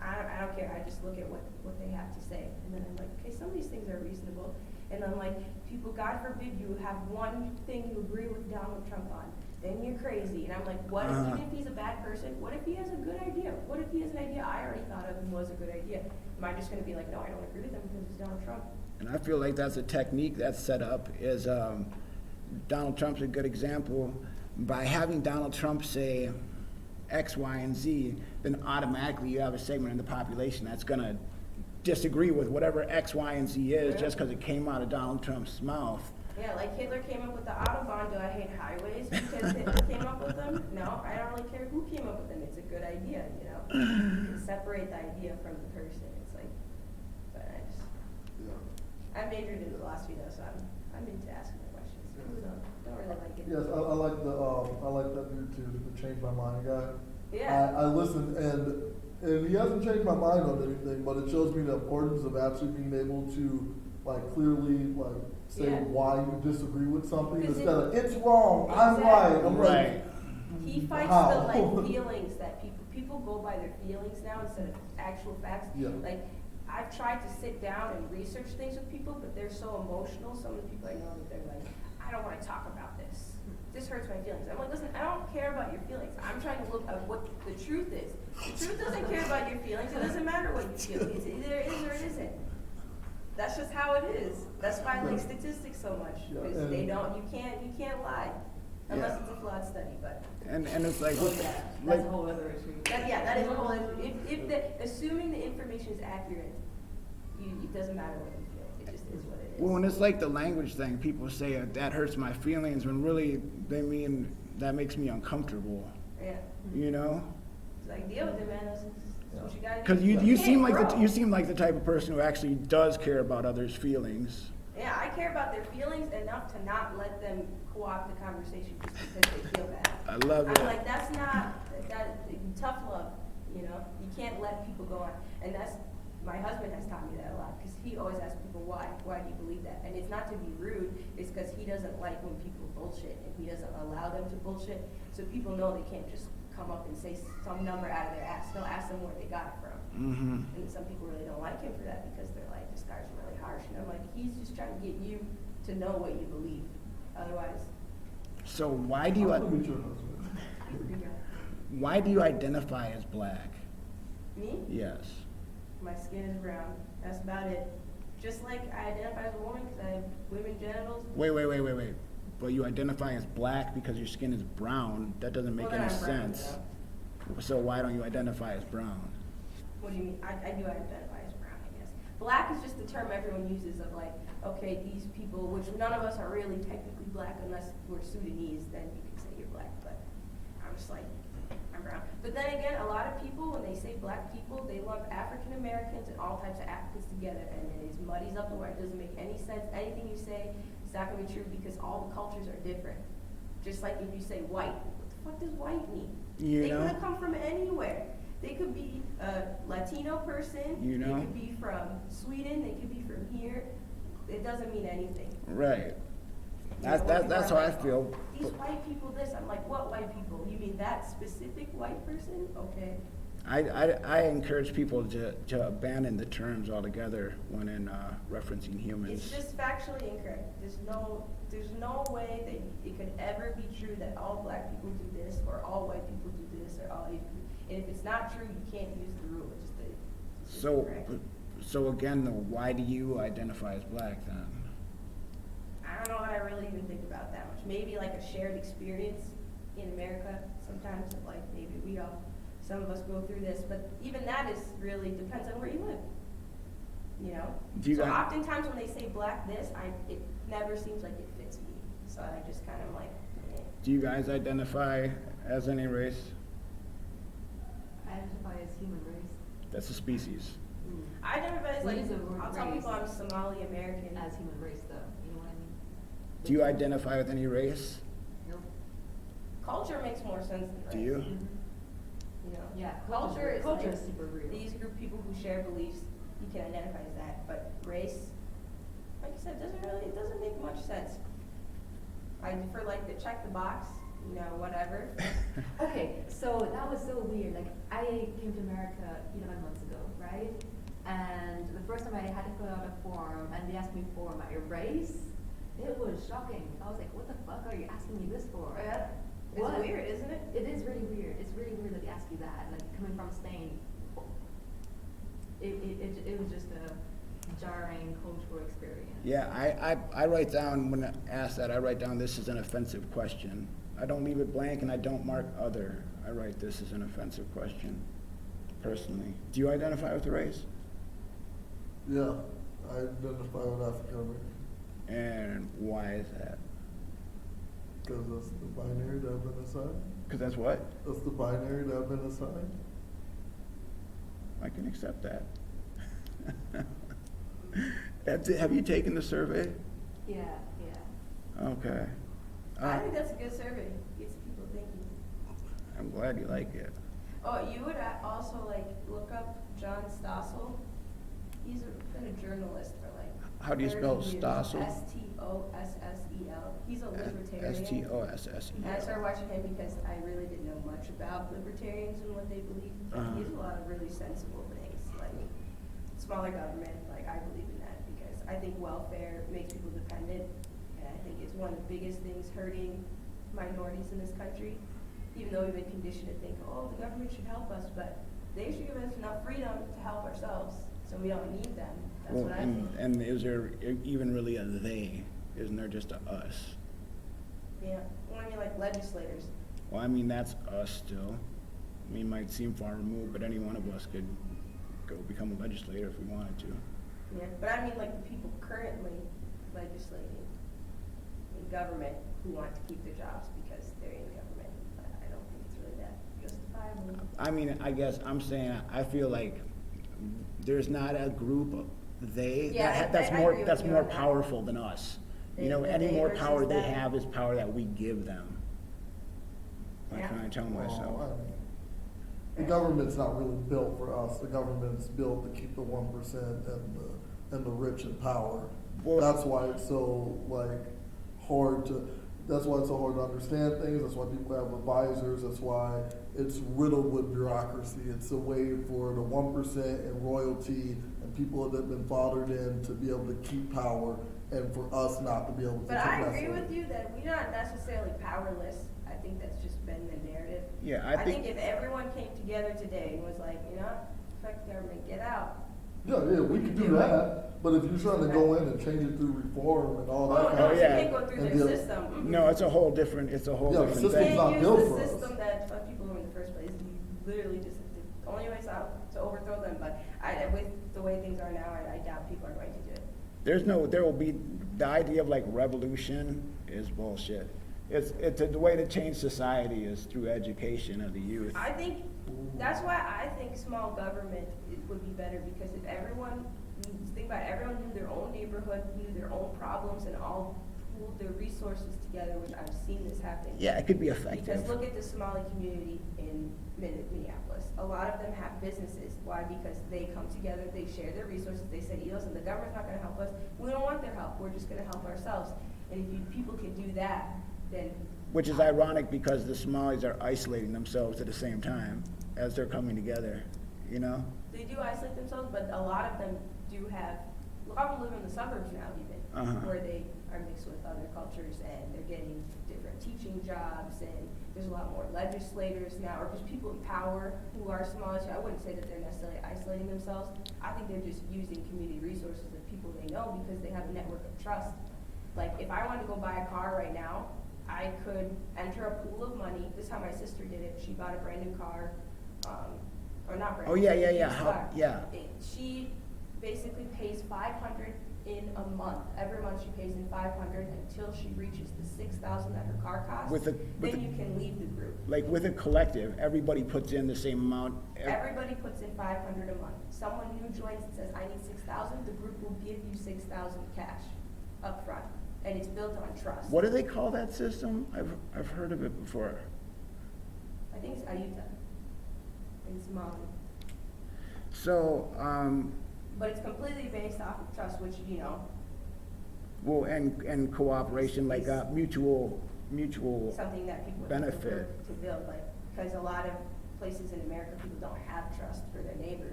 Speaker 4: I don't care. I just look at what they have to say, and then I'm like, okay, some of these things are reasonable. And I'm like, people, God forbid you have one thing you agree with Donald Trump on, then you're crazy. And I'm like, what if, even if he's a bad person, what if he has a good idea? What if he has an idea I already thought of and was a good idea? Am I just going to be like, no, I don't agree with him because it's Donald Trump?
Speaker 1: And I feel like that's a technique that's set up is Donald Trump's a good example. By having Donald Trump say X, Y, and Z, then automatically you have a segment in the population that's going to disagree with whatever X, Y, and Z is just because it came out of Donald Trump's mouth.
Speaker 4: Yeah, like Hitler came up with the Autobahn. Do I hate highways because Hitler came up with them? No, I don't really care who came up with them. It's a good idea, you know. You can separate the idea from the person. It's like, but I majored in philosophy though, so I'm into asking the questions. People don't really like it.
Speaker 2: Yes, I like the I like that dude too, the Change My Mind guy.
Speaker 4: Yeah.
Speaker 2: I listened and he hasn't changed my mind on anything, but it shows me the importance of actually being able to like clearly like say
Speaker 4: Yeah.
Speaker 2: why you disagree with something
Speaker 4: 'Cause
Speaker 2: instead of it's wrong, I'm
Speaker 4: Exactly.
Speaker 2: right. I'm
Speaker 1: Right.
Speaker 2: like,
Speaker 4: He fights
Speaker 2: How?
Speaker 4: the like feelings that people go by their feelings now instead of actual facts.
Speaker 2: Yeah.
Speaker 4: Like I've tried to sit down and research things with people, but they're so emotional. Some of the people I know that they're like, I don't want to talk about this. This hurts my feelings. I'm like, listen, I don't care about your feelings. I'm trying to look at what the truth is. The truth doesn't care about your feelings. It doesn't matter what you feel. It's either it is or it isn't. That's just how it is. That's why I like statistics so much.
Speaker 2: Yeah,
Speaker 4: Because
Speaker 2: and-
Speaker 4: they don't, you can't lie. Unless
Speaker 1: Yeah.
Speaker 4: it's a flawed study, but.
Speaker 1: And it's like,
Speaker 5: Oh, yeah,
Speaker 1: like
Speaker 5: that's a whole other issue.
Speaker 4: That is a whole issue. Assuming the information is accurate, it doesn't matter what you feel. It just is what it is.
Speaker 1: well, when it's like the language thing, people say that hurts my feelings when really they mean that makes me uncomfortable.
Speaker 4: Yeah.
Speaker 1: You know?
Speaker 4: It's like, deal with it, man. That's what you gotta do.
Speaker 1: Because you
Speaker 4: can't
Speaker 1: seem like
Speaker 4: grow.
Speaker 1: you seem like the type of person who actually does care about others' feelings.
Speaker 4: Yeah, I care about their feelings enough to not let them co-opt the conversation just because they feel bad.
Speaker 1: I love it.
Speaker 4: I'm like, that's not, tough love, you know? You can't let people go on. And my husband has taught me that a lot, because he always asks people why do you believe that? And it's not to be rude, it's because he doesn't like when people bullshit, and he doesn't allow them to bullshit. So people know they can't just come up and say some number out of their ass. They'll ask them where they got it from.
Speaker 1: Mm-hmm.
Speaker 4: And some people really don't like him for that because they're like, this guy's really harsh. And I'm like, he's just trying to get you to know what you believe. Otherwise,
Speaker 1: So why do you,
Speaker 2: I'll look at your husband.
Speaker 1: why do you identify as black?
Speaker 4: Me?
Speaker 1: Yes.
Speaker 4: My skin is brown. That's about it. Just like I identify as a woman because I have women genitals.
Speaker 1: Wait. But you identify as black because your skin is brown. That doesn't make
Speaker 4: Well, then
Speaker 1: any
Speaker 4: I'm brown,
Speaker 1: sense. So why don't you identify as brown?
Speaker 4: What do you mean? I do identify as brown, I guess. Black is just the term everyone uses of like, okay, these people, which none of us are really technically black unless we're Sudanese, then you can say you're black, but I'm just like, I'm brown. But then again, a lot of people, when they say black people, they lump African Americans and all types of Africans together, and it is muddies up the word. It doesn't make any sense. Anything you say is not gonna be true because all the cultures are different. Just like if you say white, what the fuck does white mean?
Speaker 1: You
Speaker 4: They
Speaker 1: know?
Speaker 4: could come from anywhere. They could be a Latino person.
Speaker 1: You know?
Speaker 4: They could be from Sweden. They could be from here. It doesn't mean anything.
Speaker 1: Right.
Speaker 4: You know, when
Speaker 1: That's
Speaker 4: people
Speaker 1: how
Speaker 4: are
Speaker 1: I
Speaker 4: like,
Speaker 1: feel.
Speaker 4: "Oh, these white people this. I'm like, what white people? You mean that specific white person? Okay.
Speaker 1: I encourage people to abandon the terms altogether when in referencing humans.
Speaker 4: It's just factually incorrect. There's no way that it could ever be true that all black people do this or all white people do this or all Asian people. And if it's not true, you can't use the rule. It's just
Speaker 1: So,
Speaker 4: incorrect.
Speaker 1: so again, though, why do you identify as black then?
Speaker 4: I don't know what I really even think about that much. Maybe like a shared experience in America sometimes, like maybe some of us go through this, but even that is really depends on where you live. You know?
Speaker 1: Do you
Speaker 4: So
Speaker 1: guys-
Speaker 4: oftentimes when they say black this, it never seems like it fits me. So I just kind of like, eh.
Speaker 1: Do you guys identify as any race?
Speaker 5: I identify as human race.
Speaker 1: That's a species.
Speaker 4: I identify as
Speaker 5: What
Speaker 4: like,
Speaker 5: is the word
Speaker 4: I'll tell
Speaker 5: race?
Speaker 4: people I'm Somali American.
Speaker 5: As human race, though, you know what I mean?
Speaker 1: Do you identify with any race?
Speaker 5: Nope.
Speaker 4: Culture makes more sense than race.
Speaker 1: Do you?
Speaker 5: Mhm.
Speaker 4: You know?
Speaker 5: Yeah,
Speaker 4: Culture is
Speaker 5: culture
Speaker 4: like
Speaker 5: is super real.
Speaker 4: these group of people who share beliefs, you can identify as that. But race, like I said, it doesn't make much sense. For like the check the box, you know, whatever.
Speaker 5: Okay, so that was so weird. Like, I came to America 11 months ago, right? And the first time I had to fill out a form, and they asked me for my race, it was shocking. I was like, what the fuck are you asking me this for?
Speaker 4: Yeah. It's
Speaker 5: What?
Speaker 4: weird, isn't it?
Speaker 5: It is really weird. It's really weird that they ask you that. Like, coming from Spain, it was just a jarring cultural experience.
Speaker 1: Yeah, I write down, when asked that, I write down this is an offensive question. I don't leave it blank and I don't mark other. I write this as an offensive question, personally. Do you identify with the race?
Speaker 2: Yeah, I identify with African American
Speaker 1: And why is that?
Speaker 2: because that's the binary that I've been assigned.
Speaker 1: Because that's what?
Speaker 2: That's the binary that I've been assigned.
Speaker 1: I can accept that. Have you taken the survey?
Speaker 5: Yeah, yeah.
Speaker 1: Okay.
Speaker 4: I think that's a good survey. Gets people thinking.
Speaker 1: I'm glad you like it.
Speaker 4: Oh, you would also like look up John Stossel. He's been a journalist for like.
Speaker 1: How do you
Speaker 4: 30
Speaker 1: spell
Speaker 4: years.
Speaker 1: Stossel?
Speaker 4: Stossel. He's a libertarian.
Speaker 1: Stossel.
Speaker 4: And I started watching him because I really didn't know much about libertarians and what they believe.
Speaker 1: Uh-huh.
Speaker 4: He has a lot of really sensible things, like smaller government. Like I believe in that because I think welfare makes people dependent, and I think it's one of the biggest things hurting minorities in this country. Even though we've been conditioned to think, oh, the government should help us, but they should give us enough freedom to help ourselves, so we don't need them. That's
Speaker 1: Well,
Speaker 4: what I think.
Speaker 1: and is there even really a they? Isn't there just a us?
Speaker 4: Yeah, well, I mean, like legislators.
Speaker 1: Well, I mean, that's us still. I mean, it might seem far removed, but any one of us could go become a legislator if we wanted to.
Speaker 4: Yeah, but I mean, like the people currently legislating in government who want to keep their jobs because they're in government. But I don't think it's really that justifiable.
Speaker 1: I mean, I guess I'm saying I feel like there's not a group of they
Speaker 4: Yeah,
Speaker 1: that's
Speaker 4: I
Speaker 1: more
Speaker 4: agree with
Speaker 1: that's
Speaker 4: you
Speaker 1: more
Speaker 4: on that.
Speaker 1: powerful than us. You know,
Speaker 4: The
Speaker 1: any
Speaker 4: they
Speaker 1: more
Speaker 4: versus
Speaker 1: power they
Speaker 4: them.
Speaker 1: have is power that we give them. Like
Speaker 4: Yeah.
Speaker 1: can I tell myself?
Speaker 2: Well, I mean, the government's not really built for us. The government's built to keep the 1% and the rich in power.
Speaker 1: Well-
Speaker 2: That's why it's so like hard to. that's why it's so hard to understand things. That's why people have advisors. That's why it's riddled with bureaucracy. It's a way for the 1% and royalty and people that have been fathered in to be able to keep power, and for us not to be able to.
Speaker 4: But I
Speaker 2: mess
Speaker 4: agree
Speaker 2: with
Speaker 4: with
Speaker 2: it.
Speaker 4: you that we're not necessarily powerless. I think that's just been the narrative.
Speaker 1: Yeah,
Speaker 4: I think if everyone came together today and was like, you know, fuck the government, get out.
Speaker 2: Yeah, we could do that. But if you're trying to go in and change it through reform and all that
Speaker 4: Oh,
Speaker 2: kind
Speaker 4: no,
Speaker 2: of
Speaker 4: you
Speaker 1: yeah.
Speaker 4: can't go through
Speaker 2: And
Speaker 4: their
Speaker 2: the-
Speaker 4: system. Mm-mm.
Speaker 1: No, it's a whole different
Speaker 2: Yeah, the
Speaker 1: thing.
Speaker 2: system's
Speaker 4: You
Speaker 2: not
Speaker 4: can't
Speaker 2: built
Speaker 4: use
Speaker 2: for
Speaker 4: the
Speaker 2: us.
Speaker 4: system that fucked people in the first place. You literally just, the only way is out to overthrow them. But with the way things are now, I doubt people are going to do it.
Speaker 1: There will be, the idea of like revolution is bullshit. It's the way to change society is through education of the youth.
Speaker 4: I think, that's why I think small government would be better, because if everyone, think about it, everyone knew their own neighborhood, knew their own problems, and all pooled their resources together, which I've seen this happen.
Speaker 1: Yeah, it could be
Speaker 4: Because
Speaker 1: effective.
Speaker 4: look at the Somali community in Minneapolis. A lot of them have businesses. Why? Because they come together, they share their resources, they say, listen, the government's not gonna help us, we don't want their help, we're just gonna help ourselves. And if people can do that, then.
Speaker 1: Which is ironic because the Somalis are isolating themselves at the same time as they're coming together, you know?
Speaker 4: They do isolate themselves, but a lot of them do have, a lot of them live in the suburbs now even, where they are mixed with other cultures and they're getting different teaching jobs, and there's a lot more legislators now, or just people in power who are Somali. I wouldn't say that they're necessarily isolating themselves. I think they're just using community resources of people they know because they have a network of trust. Like if I wanted to go buy a car right now, I could enter a pool of money. This is how my sister did it. She bought a brand new car, or not brand
Speaker 1: Oh,
Speaker 4: new.
Speaker 1: yeah,
Speaker 4: but
Speaker 1: yeah,
Speaker 4: a
Speaker 1: yeah.
Speaker 4: used
Speaker 1: How-
Speaker 4: car.
Speaker 1: yeah.
Speaker 4: She basically pays $500 in a month. Every month she pays in $500 until she reaches the $6,000 that her car costs. Then you can leave the group.
Speaker 1: Like with a collective, everybody puts in the same amount.
Speaker 4: Everybody puts in $500 a month. Someone new joins and says, I need $6,000, the group will give you $6,000 cash up front. And it's built on trust.
Speaker 1: What do they call that system? I've heard of it before.
Speaker 4: I think it's Ayuta in Somali.
Speaker 1: So,
Speaker 4: But it's completely based off of trust, which, you know,
Speaker 1: well, and cooperation, like mutual
Speaker 4: something that people would
Speaker 1: benefit.
Speaker 4: prefer to build, like, because a lot of places in America, people don't have trust for their neighbor.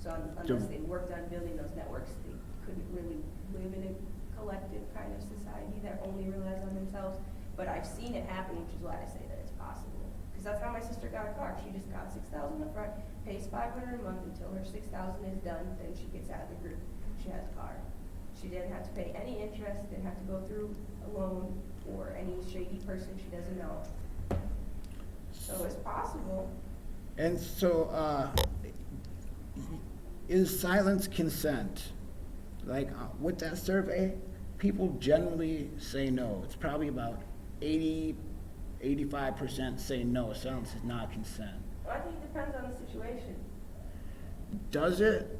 Speaker 4: So unless they worked on building those networks, they couldn't really live in a collective kind of society that only relies on themselves. But I've seen it happen, which is why I say that it's possible. Because that's how my sister got a car. She just got $6,000 up front, pays $500 a month until her $6,000 is done, then she gets out of the group. She has a car. She didn't have to pay any interest, didn't have to go through a loan or any shady person she doesn't know. So it's possible.
Speaker 1: And so, is silence consent? Like with that survey, people generally say no. It's probably about 85% say no. Silence is not consent.
Speaker 4: I think it depends on the situation.
Speaker 1: Does it?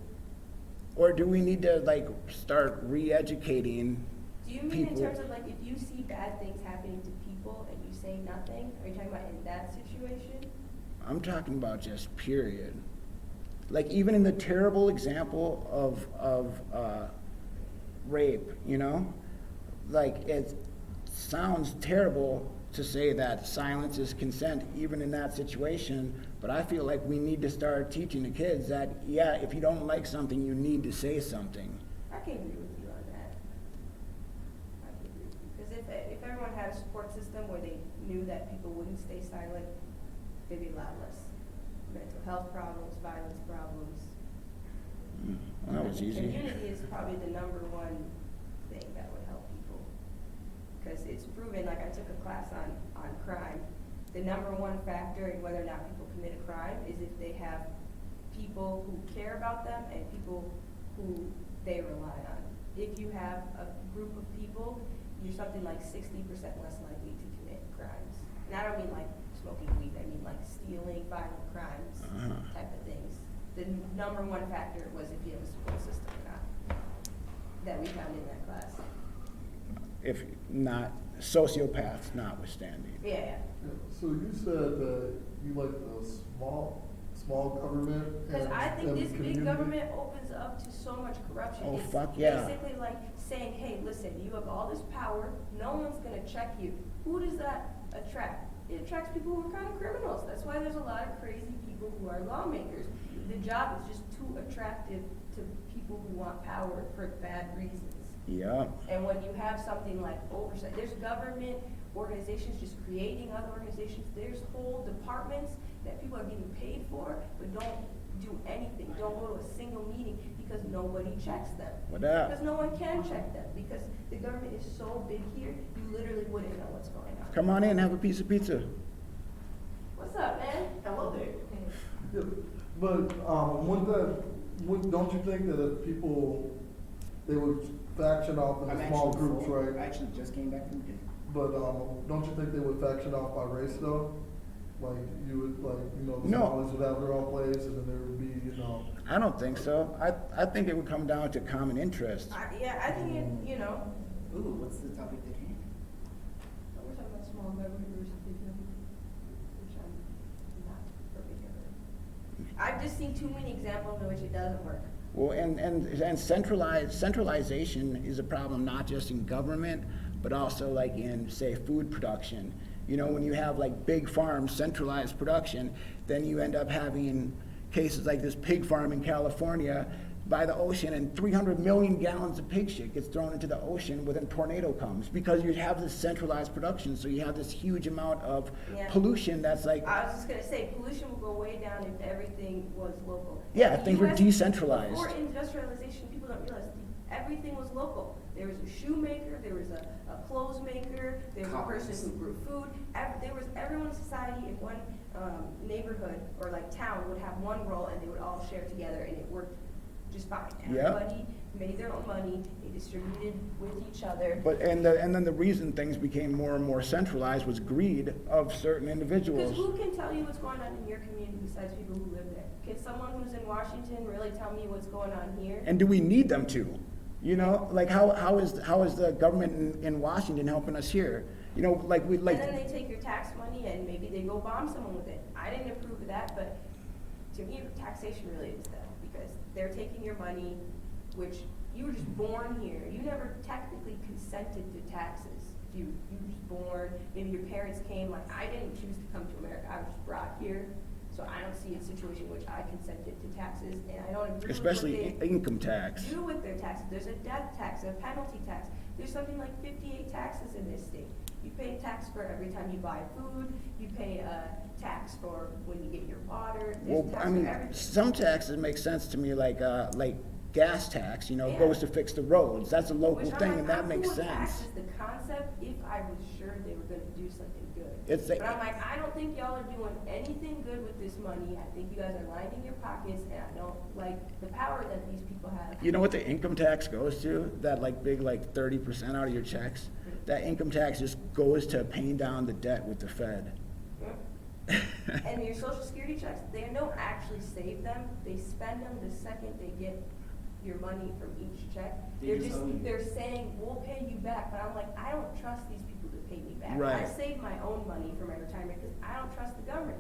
Speaker 1: Or do we need to like start re-educating
Speaker 4: Do you mean
Speaker 1: people?
Speaker 4: in terms of like if you see bad things happening to people and you say nothing? Are you talking about in that situation?
Speaker 1: I'm talking about just period. Like even in the terrible example of rape, you know? Like it sounds terrible to say that silence is consent even in that situation, but I feel like we need to start teaching the kids that, yeah, if you don't like something, you need to say something.
Speaker 4: I can agree with you on that. I can agree with you. Because if everyone had a support system where they knew that people wouldn't stay silent, there'd be a lot less mental health problems, violence problems.
Speaker 1: Well, that was easy.
Speaker 4: Community is probably the number one thing that would help people. Because it's proven, like I took a class on crime, the number one factor in whether or not people commit a crime is if they have people who care about them and people who they rely on. If you have a group of people, you're something like 60% less likely to commit crimes. And I don't mean like smoking weed, I mean like stealing, violent crimes, type of things. The number one factor was if you have a support system or not, that we found in that class.
Speaker 1: If not, sociopaths notwithstanding.
Speaker 4: Yeah.
Speaker 2: So you said that you like the small government.
Speaker 4: Because
Speaker 2: and-
Speaker 4: I think
Speaker 2: and
Speaker 4: this big
Speaker 2: community.
Speaker 4: government opens up to so much corruption.
Speaker 1: Oh,
Speaker 4: It's
Speaker 1: fuck yeah.
Speaker 4: basically like saying, hey, listen, you have all this power, no one's gonna check you. Who does that attract? It attracts people who are kind of criminals. That's why there's a lot of crazy people who are lawmakers. The job is just too attractive to people who want power for bad reasons.
Speaker 1: Yeah.
Speaker 4: And when you have something like oversight, there's government organizations just creating other organizations. There's whole departments that people are getting paid for, but don't do anything, don't go to a single meeting because nobody checks them.
Speaker 1: What up?
Speaker 4: Because no one can check them, because the government is so big here, you literally wouldn't know what's going on.
Speaker 1: Come on in, have a piece of pizza.
Speaker 4: What's up, man?
Speaker 3: Hello there.
Speaker 2: Yeah, but, don't you think that if people, they would faction off
Speaker 1: I'm
Speaker 2: into small
Speaker 1: actually
Speaker 2: groups,
Speaker 1: full.
Speaker 2: right?
Speaker 1: I actually just came back from the gym.
Speaker 2: But, don't you think they would faction off by race though? Like, you would, like, you know, the
Speaker 1: No.
Speaker 2: Somalis would have their own place, and then there would be, you know.
Speaker 1: I don't think so. I think it would come down to common interest.
Speaker 4: Yeah, I think it, you know,
Speaker 6: Ooh, what's the topic at hand?
Speaker 4: we're talking about small government versus big government, which I'm not for big government. I've just seen too many examples in which it doesn't work.
Speaker 1: Well, and centralization is a problem not just in government, but also like in, say, food production. You know, when you have like big farms, centralized production, then you end up having cases like this pig farm in California by the ocean, and 300 million gallons of pig shit gets thrown into the ocean when a tornado comes, because you have this centralized production, so you have this huge amount of
Speaker 4: Yeah.
Speaker 1: pollution that's like,
Speaker 4: I was just gonna say, pollution will go way down if everything was local.
Speaker 1: Yeah, if
Speaker 4: In
Speaker 1: things were
Speaker 4: US,
Speaker 1: decentralized.
Speaker 4: Before industrialization, people don't realize everything was local. There was a shoemaker, there was a clothes maker, there was a person who grew food. Everyone in society in one neighborhood or like town would have one role, and they would all share together, and it worked just fine.
Speaker 1: Yeah.
Speaker 4: Everybody made their own money, they distributed with each other.
Speaker 1: but, and then the reason things became more and more centralized was greed of certain
Speaker 4: Because
Speaker 1: individuals.
Speaker 4: who can tell you what's going on in your community besides people who live there? Can someone who's in Washington really tell me what's going on here?
Speaker 1: And do we need them to? You know, like how is the government in Washington helping us here? You know, like we, like.
Speaker 4: And then they take your tax money and maybe they go bomb someone with it. I didn't approve of that, but to me, taxation really is that, because they're taking your money, which you were just born here. You never technically consented to taxes. You were just born, maybe your parents came, like I didn't choose to come to America, I was just brought here. So I don't see a situation in which I consented to taxes, and I don't agree with what
Speaker 1: Especially
Speaker 4: they
Speaker 1: income tax.
Speaker 4: do with their taxes. There's a death tax, a penalty tax. There's something like 58 taxes in this state. You pay a tax for every time you buy food. You pay a tax for when you get your water. There's
Speaker 1: Well,
Speaker 4: tax
Speaker 1: I
Speaker 4: for
Speaker 1: mean,
Speaker 4: everything.
Speaker 1: some taxes make sense to me, like gas tax, you know,
Speaker 4: Yeah.
Speaker 1: goes to fix the roads. That's a local
Speaker 4: Which I'm
Speaker 1: thing,
Speaker 4: like,
Speaker 1: and that
Speaker 4: I'm
Speaker 1: makes
Speaker 4: cool with
Speaker 1: sense.
Speaker 4: taxes, the concept, if I was sure they were gonna do something good.
Speaker 1: It's
Speaker 4: But I'm like, I don't think y'all are doing anything good with this money. I think you guys are lining your pockets, and I don't like the power that these people have.
Speaker 1: You know what the income tax goes to? That like big, like 30% out of your checks? That income tax just goes to paying down the debt with the Fed.
Speaker 4: And your social security checks, they don't actually save them, they spend them the second they get your money from each check. They're saying, we'll pay you back, but I'm like, I don't trust these people to pay me back.
Speaker 1: Right.
Speaker 4: I save my own money for my retirement because I don't trust the government.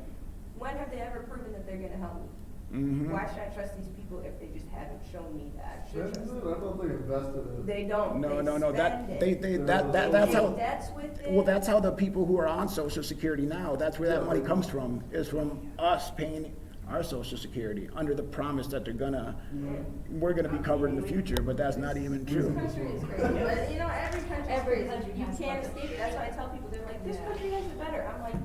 Speaker 4: When have they ever proven that they're gonna help me?
Speaker 1: Mhm.
Speaker 4: Why should I trust these people if they just haven't shown me that I should
Speaker 2: That's
Speaker 4: trust
Speaker 2: it,
Speaker 4: them?
Speaker 2: I thought they invested it.
Speaker 4: They don't,
Speaker 1: No,
Speaker 4: they
Speaker 1: no, no,
Speaker 4: spend
Speaker 1: that,
Speaker 4: it.
Speaker 1: that's
Speaker 4: They
Speaker 1: how,
Speaker 4: take debts with it.
Speaker 1: well, that's how the people who are on social security now, that's where that money comes from, is from us paying our social security under the promise that we're gonna be covered in the future, but that's not even
Speaker 4: This
Speaker 1: true.
Speaker 4: country is crazy, but you know, every country you
Speaker 5: has
Speaker 4: can't
Speaker 5: something.
Speaker 4: escape it, that's why I tell people, they're like, this
Speaker 5: Yeah.
Speaker 4: country has it better, I'm like,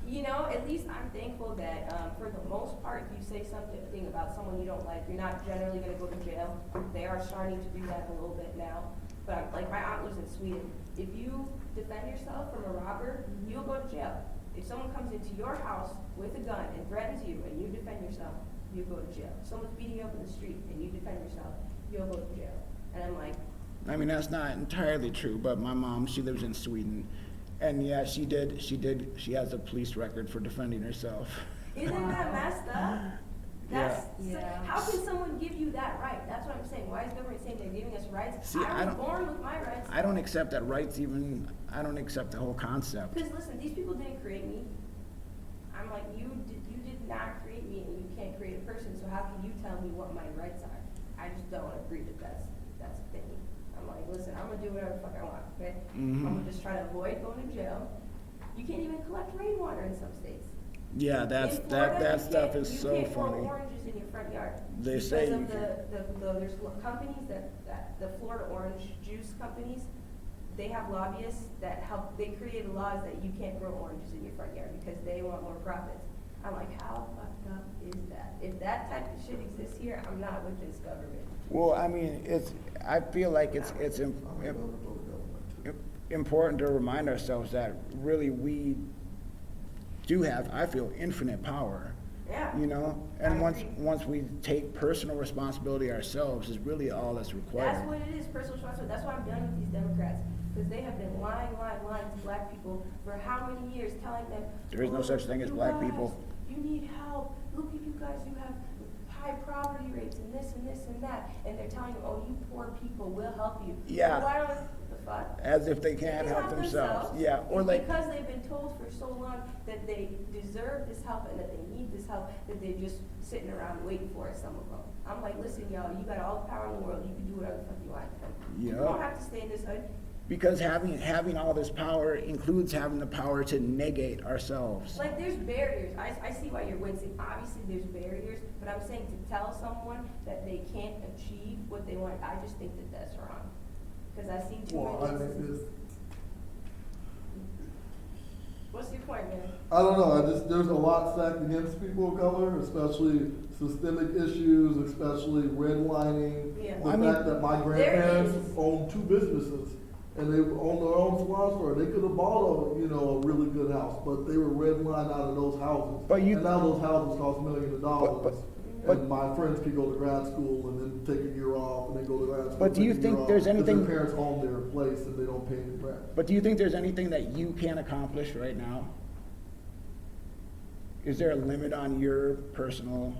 Speaker 4: you know, at least I'm thankful that, for the most part, if you say something about someone you don't like, you're not generally gonna go to jail. They are starting to do that a little bit now, but like, my aunt lives in Sweden, if you defend yourself from a robber, you'll go to jail. If someone comes into your house with a gun and threatens you and you defend yourself, you'll go to jail. If someone's beating you up in the street and you defend yourself, you'll go to jail. And I'm like,
Speaker 1: I mean, that's not entirely true, but my mom, she lives in Sweden, and yeah, she has a police record for defending herself.
Speaker 4: isn't that messed up? That's,
Speaker 5: Yeah.
Speaker 4: how can someone give you that right? That's what I'm saying. Why is government saying they're giving us rights?
Speaker 1: See, I
Speaker 4: I was
Speaker 1: don't-
Speaker 4: born with my rights.
Speaker 1: I don't accept that rights even, I don't accept the whole concept.
Speaker 4: Because listen, these people didn't create me. I'm like, you did not create me, and you person, so how can you tell me what my rights are? I just don't agree that that's a thing. I'm like, listen, I'm gonna do whatever the fuck I want, okay?
Speaker 1: Mhm.
Speaker 4: I'm gonna just try to avoid going to jail. You can't even collect rainwater in some states.
Speaker 1: Yeah,
Speaker 4: In Florida,
Speaker 1: that
Speaker 4: you
Speaker 1: stuff
Speaker 4: can't-
Speaker 1: is so
Speaker 4: You can't grow
Speaker 1: funny.
Speaker 4: oranges in your front yard.
Speaker 1: They say you
Speaker 4: Because of there's companies that, the Florida orange juice companies, they have lobbyists that help, they create laws that you can't grow oranges in your front yard because they want more profits. I'm like, how fucked up is that? If that type of shit exists here, I'm not with this government.
Speaker 1: Well, I mean, I feel like it's important to remind ourselves that really we do have, I feel, infinite power.
Speaker 4: Yeah.
Speaker 1: You know,
Speaker 4: I
Speaker 1: and
Speaker 4: agree.
Speaker 1: once we take personal responsibility ourselves is really all that's required.
Speaker 4: That's what it is, personal responsibility. That's why I'm done with these Democrats. Because they have been lying to black people for how many years, telling them.
Speaker 1: There is no
Speaker 4: "Oh,
Speaker 1: such thing as
Speaker 4: you
Speaker 1: black
Speaker 4: guys,
Speaker 1: people."
Speaker 4: You need help. Look at you guys, you have high poverty rates and this and this and that. And they're telling you, oh, you poor people, we'll help you.
Speaker 1: Yeah.
Speaker 4: Why don't, the fuck?
Speaker 1: As if they
Speaker 4: They
Speaker 1: can't
Speaker 4: can
Speaker 1: help themselves. Yeah, or
Speaker 4: And
Speaker 1: like,
Speaker 4: because they've been told for so long that they deserve this help and that they need this help, that they're just sitting around waiting for it, some of them. I'm like, listen, y'all, you got all the power in the world, you can do whatever the fuck you want. You
Speaker 1: Yeah.
Speaker 4: don't have to stay in this hood.
Speaker 1: because having all this power includes having the power to negate ourselves.
Speaker 4: Like, there's barriers. I see why you're wincing. Obviously, there's barriers, but I'm saying to tell someone that they can't achieve what they want, I just think that that's wrong. Because I see too
Speaker 2: Well,
Speaker 4: many
Speaker 2: I think
Speaker 4: instances.
Speaker 2: this,
Speaker 4: What's your point, man?
Speaker 2: I don't know, there's a lot stacked against people of color, especially systemic issues, especially redlining.
Speaker 4: Yeah.
Speaker 2: The
Speaker 1: I mean,
Speaker 2: fact that my
Speaker 4: there
Speaker 2: grandparents
Speaker 4: is.
Speaker 2: owned 2 businesses and they owned their own salon store. They could have bought a really good house, but they were redlined out of those houses.
Speaker 1: But you-
Speaker 2: And now those houses cost millions of dollars.
Speaker 1: but-
Speaker 2: And my friends can go to grad school and then take a year off and then go to grad school.
Speaker 1: But do you
Speaker 2: take a year
Speaker 1: think
Speaker 2: off,
Speaker 1: there's
Speaker 2: 'cause
Speaker 1: anything-
Speaker 2: Their parents own their place and they don't pay any rent.
Speaker 1: But do you think there's anything that you can accomplish right now? Is there a limit on your personal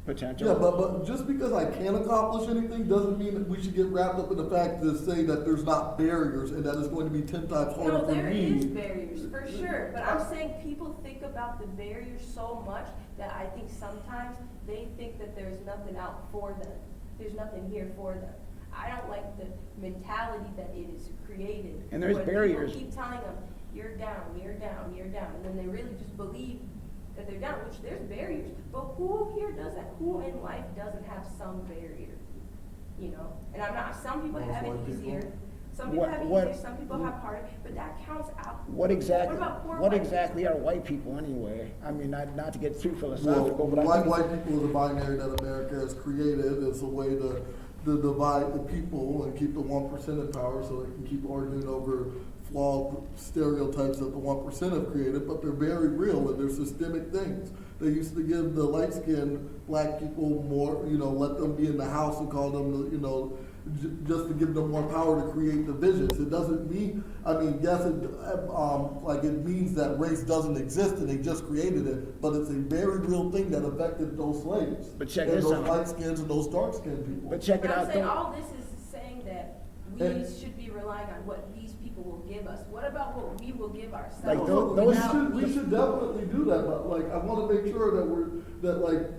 Speaker 1: potential?
Speaker 2: Yeah, but just because I can't accomplish anything doesn't mean that we should get wrapped up in the fact to say that there's not barriers and that it's going to be 10 times harder
Speaker 4: No,
Speaker 2: for
Speaker 4: there
Speaker 2: me.
Speaker 4: is barriers, for sure, but I'm saying people think about the barriers so much that I think sometimes they think that there's nothing out for them. There's nothing here for them. I don't like the mentality that it is created.
Speaker 1: And there's
Speaker 4: when
Speaker 1: barriers.
Speaker 4: People keep telling them, you're down, you're down, you're down, and then they really just believe that they're down, which there's barriers. But who here does that? Who in life doesn't have some barrier? You know? And I'm not, some people
Speaker 2: Most
Speaker 4: have it
Speaker 2: white people.
Speaker 4: easier. Some people have it
Speaker 1: What-
Speaker 4: easier, some people have harder, but that counts out.
Speaker 1: What exactly,
Speaker 4: What about poor
Speaker 1: what
Speaker 4: white
Speaker 1: exactly
Speaker 4: people?
Speaker 1: are white people anyway? I mean, not to get too
Speaker 2: Well,
Speaker 1: philosophical, but I think.
Speaker 2: white people is a binary that America has created. It's a way to divide the people and keep the 1% in power so they can keep arguing over flawed stereotypes that the 1% have created, but they're very real and they're systemic things. They used to give the light-skinned black people more, let them be in the house and call them, just to give them more power to create divisions. It doesn't mean, yes, it means that race doesn't exist and they just created it, but it's a very real thing that affected those slaves.
Speaker 1: But check
Speaker 2: and
Speaker 1: this
Speaker 2: those
Speaker 1: out.
Speaker 2: light-skins and those dark-skinned people.
Speaker 1: But check it
Speaker 4: But I'm
Speaker 1: out,
Speaker 4: saying
Speaker 1: though.
Speaker 4: all this is saying that we
Speaker 2: And-
Speaker 4: should be relying on what these people will give us. What about what we will give ourselves?
Speaker 1: Like
Speaker 2: No,
Speaker 1: those-
Speaker 2: we should definitely do that, but I want to make sure that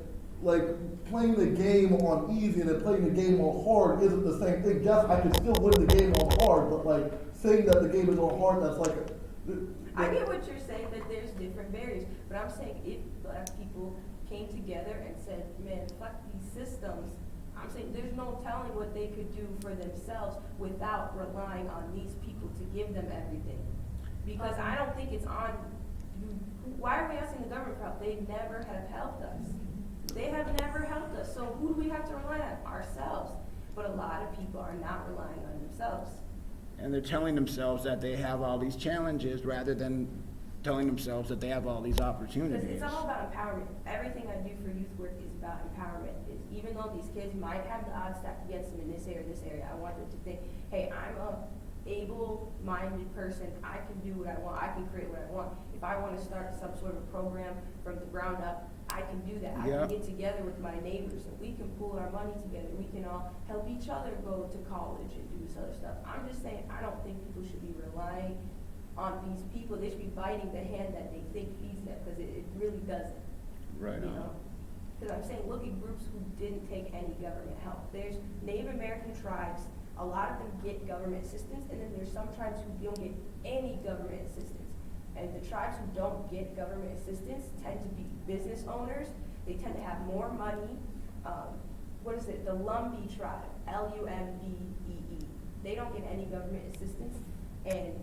Speaker 2: playing the game on easy and then playing the game on hard isn't the same thing. Yes, I can still win the game on hard, but saying that the game is on hard, that's
Speaker 4: I get what you're saying, that there's different barriers, but I'm saying if black people came together and said, man, fuck these systems, I'm saying there's no telling what they could do for themselves without relying on these people to give them everything. Because I don't think it's on, why are we asking the government for help? They never have helped us. They have never helped us, so who do we have to rely on? Ourselves. But a lot of people are not relying on themselves.
Speaker 1: And they're telling themselves that they have all these challenges rather than telling themselves that they have all these
Speaker 4: Because
Speaker 1: opportunities.
Speaker 4: it's all about empowerment. Everything I do for youth work is about empowerment. Even though these kids might have the odds stacked against them in this area, I want them to think, hey, I'm a able-minded person. I can do what I want. I can create what I want. If I want to start some sort of program from the ground up, I can do that. I
Speaker 1: Yeah.
Speaker 4: can get together with my neighbors and we can pool our money together. We can all help each other go to college and do this other stuff. I'm just saying, I don't think people should be relying on these people. They should be biting the hand that they think feeds them, because it really doesn't.
Speaker 1: Right
Speaker 4: You
Speaker 1: on.
Speaker 4: know? Because I'm saying, look at groups who didn't take any government help. There's Native American tribes, a lot of them get government assistance, and then there's some tribes who don't get any government assistance. And the tribes who don't get government assistance tend to be business owners. They tend to have more money. What is it? The Lumbee tribe, Lumbee. They don't get any government assistance, and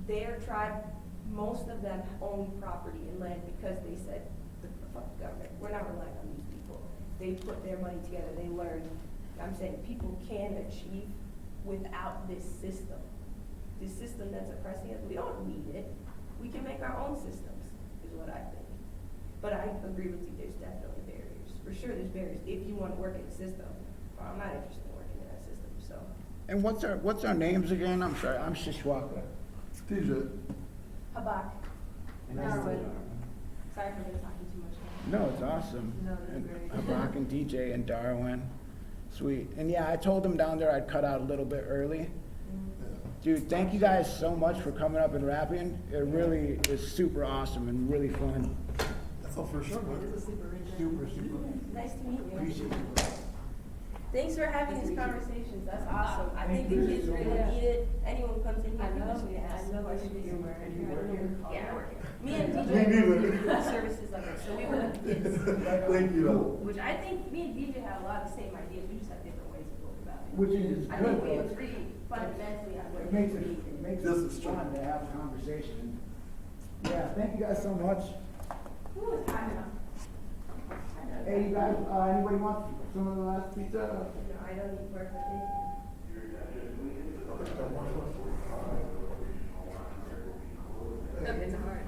Speaker 4: their tribe, most of them own property and land because they said, fuck the government, we're not relying on these people. They put their money together, they learned. I'm saying people can achieve without this system. This system that's oppressing us, we don't need it. We can make our own systems, is what I think. But I agree with you, there's definitely barriers. For sure there's barriers if you want to work in a system. I'm not interested in working in that system, so.
Speaker 1: And what's our names again? I'm sorry, I'm Shishwaka.
Speaker 2: TJ.
Speaker 4: Habak.
Speaker 1: And that's
Speaker 4: Darwin.
Speaker 1: the-
Speaker 4: Sorry for talking too much.
Speaker 1: No, it's awesome.
Speaker 5: No, that's
Speaker 1: And
Speaker 5: great.
Speaker 1: Habak and DJ and Darwin. Sweet. And yeah, I told them down there I'd cut out a little bit early. Dude, thank you guys so much for coming up and rapping. It really is super awesome and really fun.
Speaker 2: Oh, for sure, man.
Speaker 5: This is super rich.
Speaker 1: Super, super.
Speaker 4: Nice to meet you.
Speaker 1: Appreciate you.
Speaker 4: Thanks for having these conversations, that's awesome. I think
Speaker 1: Thank
Speaker 4: the
Speaker 1: you
Speaker 4: kids
Speaker 1: so
Speaker 4: really
Speaker 1: much.
Speaker 4: need it. Anyone who comes in here,
Speaker 5: I
Speaker 4: people
Speaker 5: know,
Speaker 4: should
Speaker 5: I
Speaker 4: ask
Speaker 5: know, I
Speaker 4: questions.
Speaker 5: should be aware.
Speaker 1: And you work here?
Speaker 4: Yeah, I work here. Me and
Speaker 2: Me
Speaker 4: DJ
Speaker 2: neither.
Speaker 4: do services like that, so we work with kids.
Speaker 2: Thank you.
Speaker 4: Which I think me and DJ have a lot of the same ideas, we just have different ways of going about it.
Speaker 1: Which is
Speaker 4: I
Speaker 1: good,
Speaker 4: think we
Speaker 1: though.
Speaker 4: agree fundamentally on what
Speaker 1: It makes it,
Speaker 4: we need.
Speaker 2: This is true.
Speaker 1: fun to have a conversation. Yeah, thank you guys so much.
Speaker 4: Ooh, it's hot enough.
Speaker 1: Hey, you guys, anybody want some of the last pizza?
Speaker 4: No, I don't eat pork, but thank you.
Speaker 5: It's hard.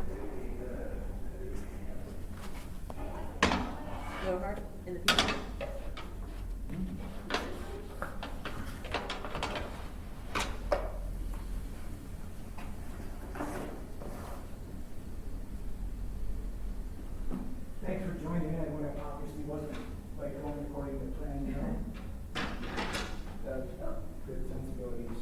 Speaker 5: Go hard in the pizza.
Speaker 1: Thanks for joining in when it obviously wasn't like going according to plan, you know? That's good sensibilities.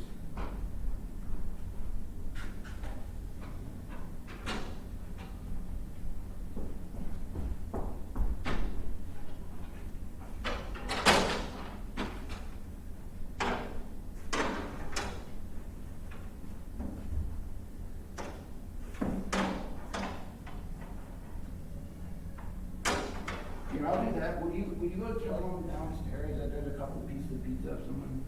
Speaker 1: Here, I'll do that. Will you go tell them downstairs that there's a couple pieces of pizza if someone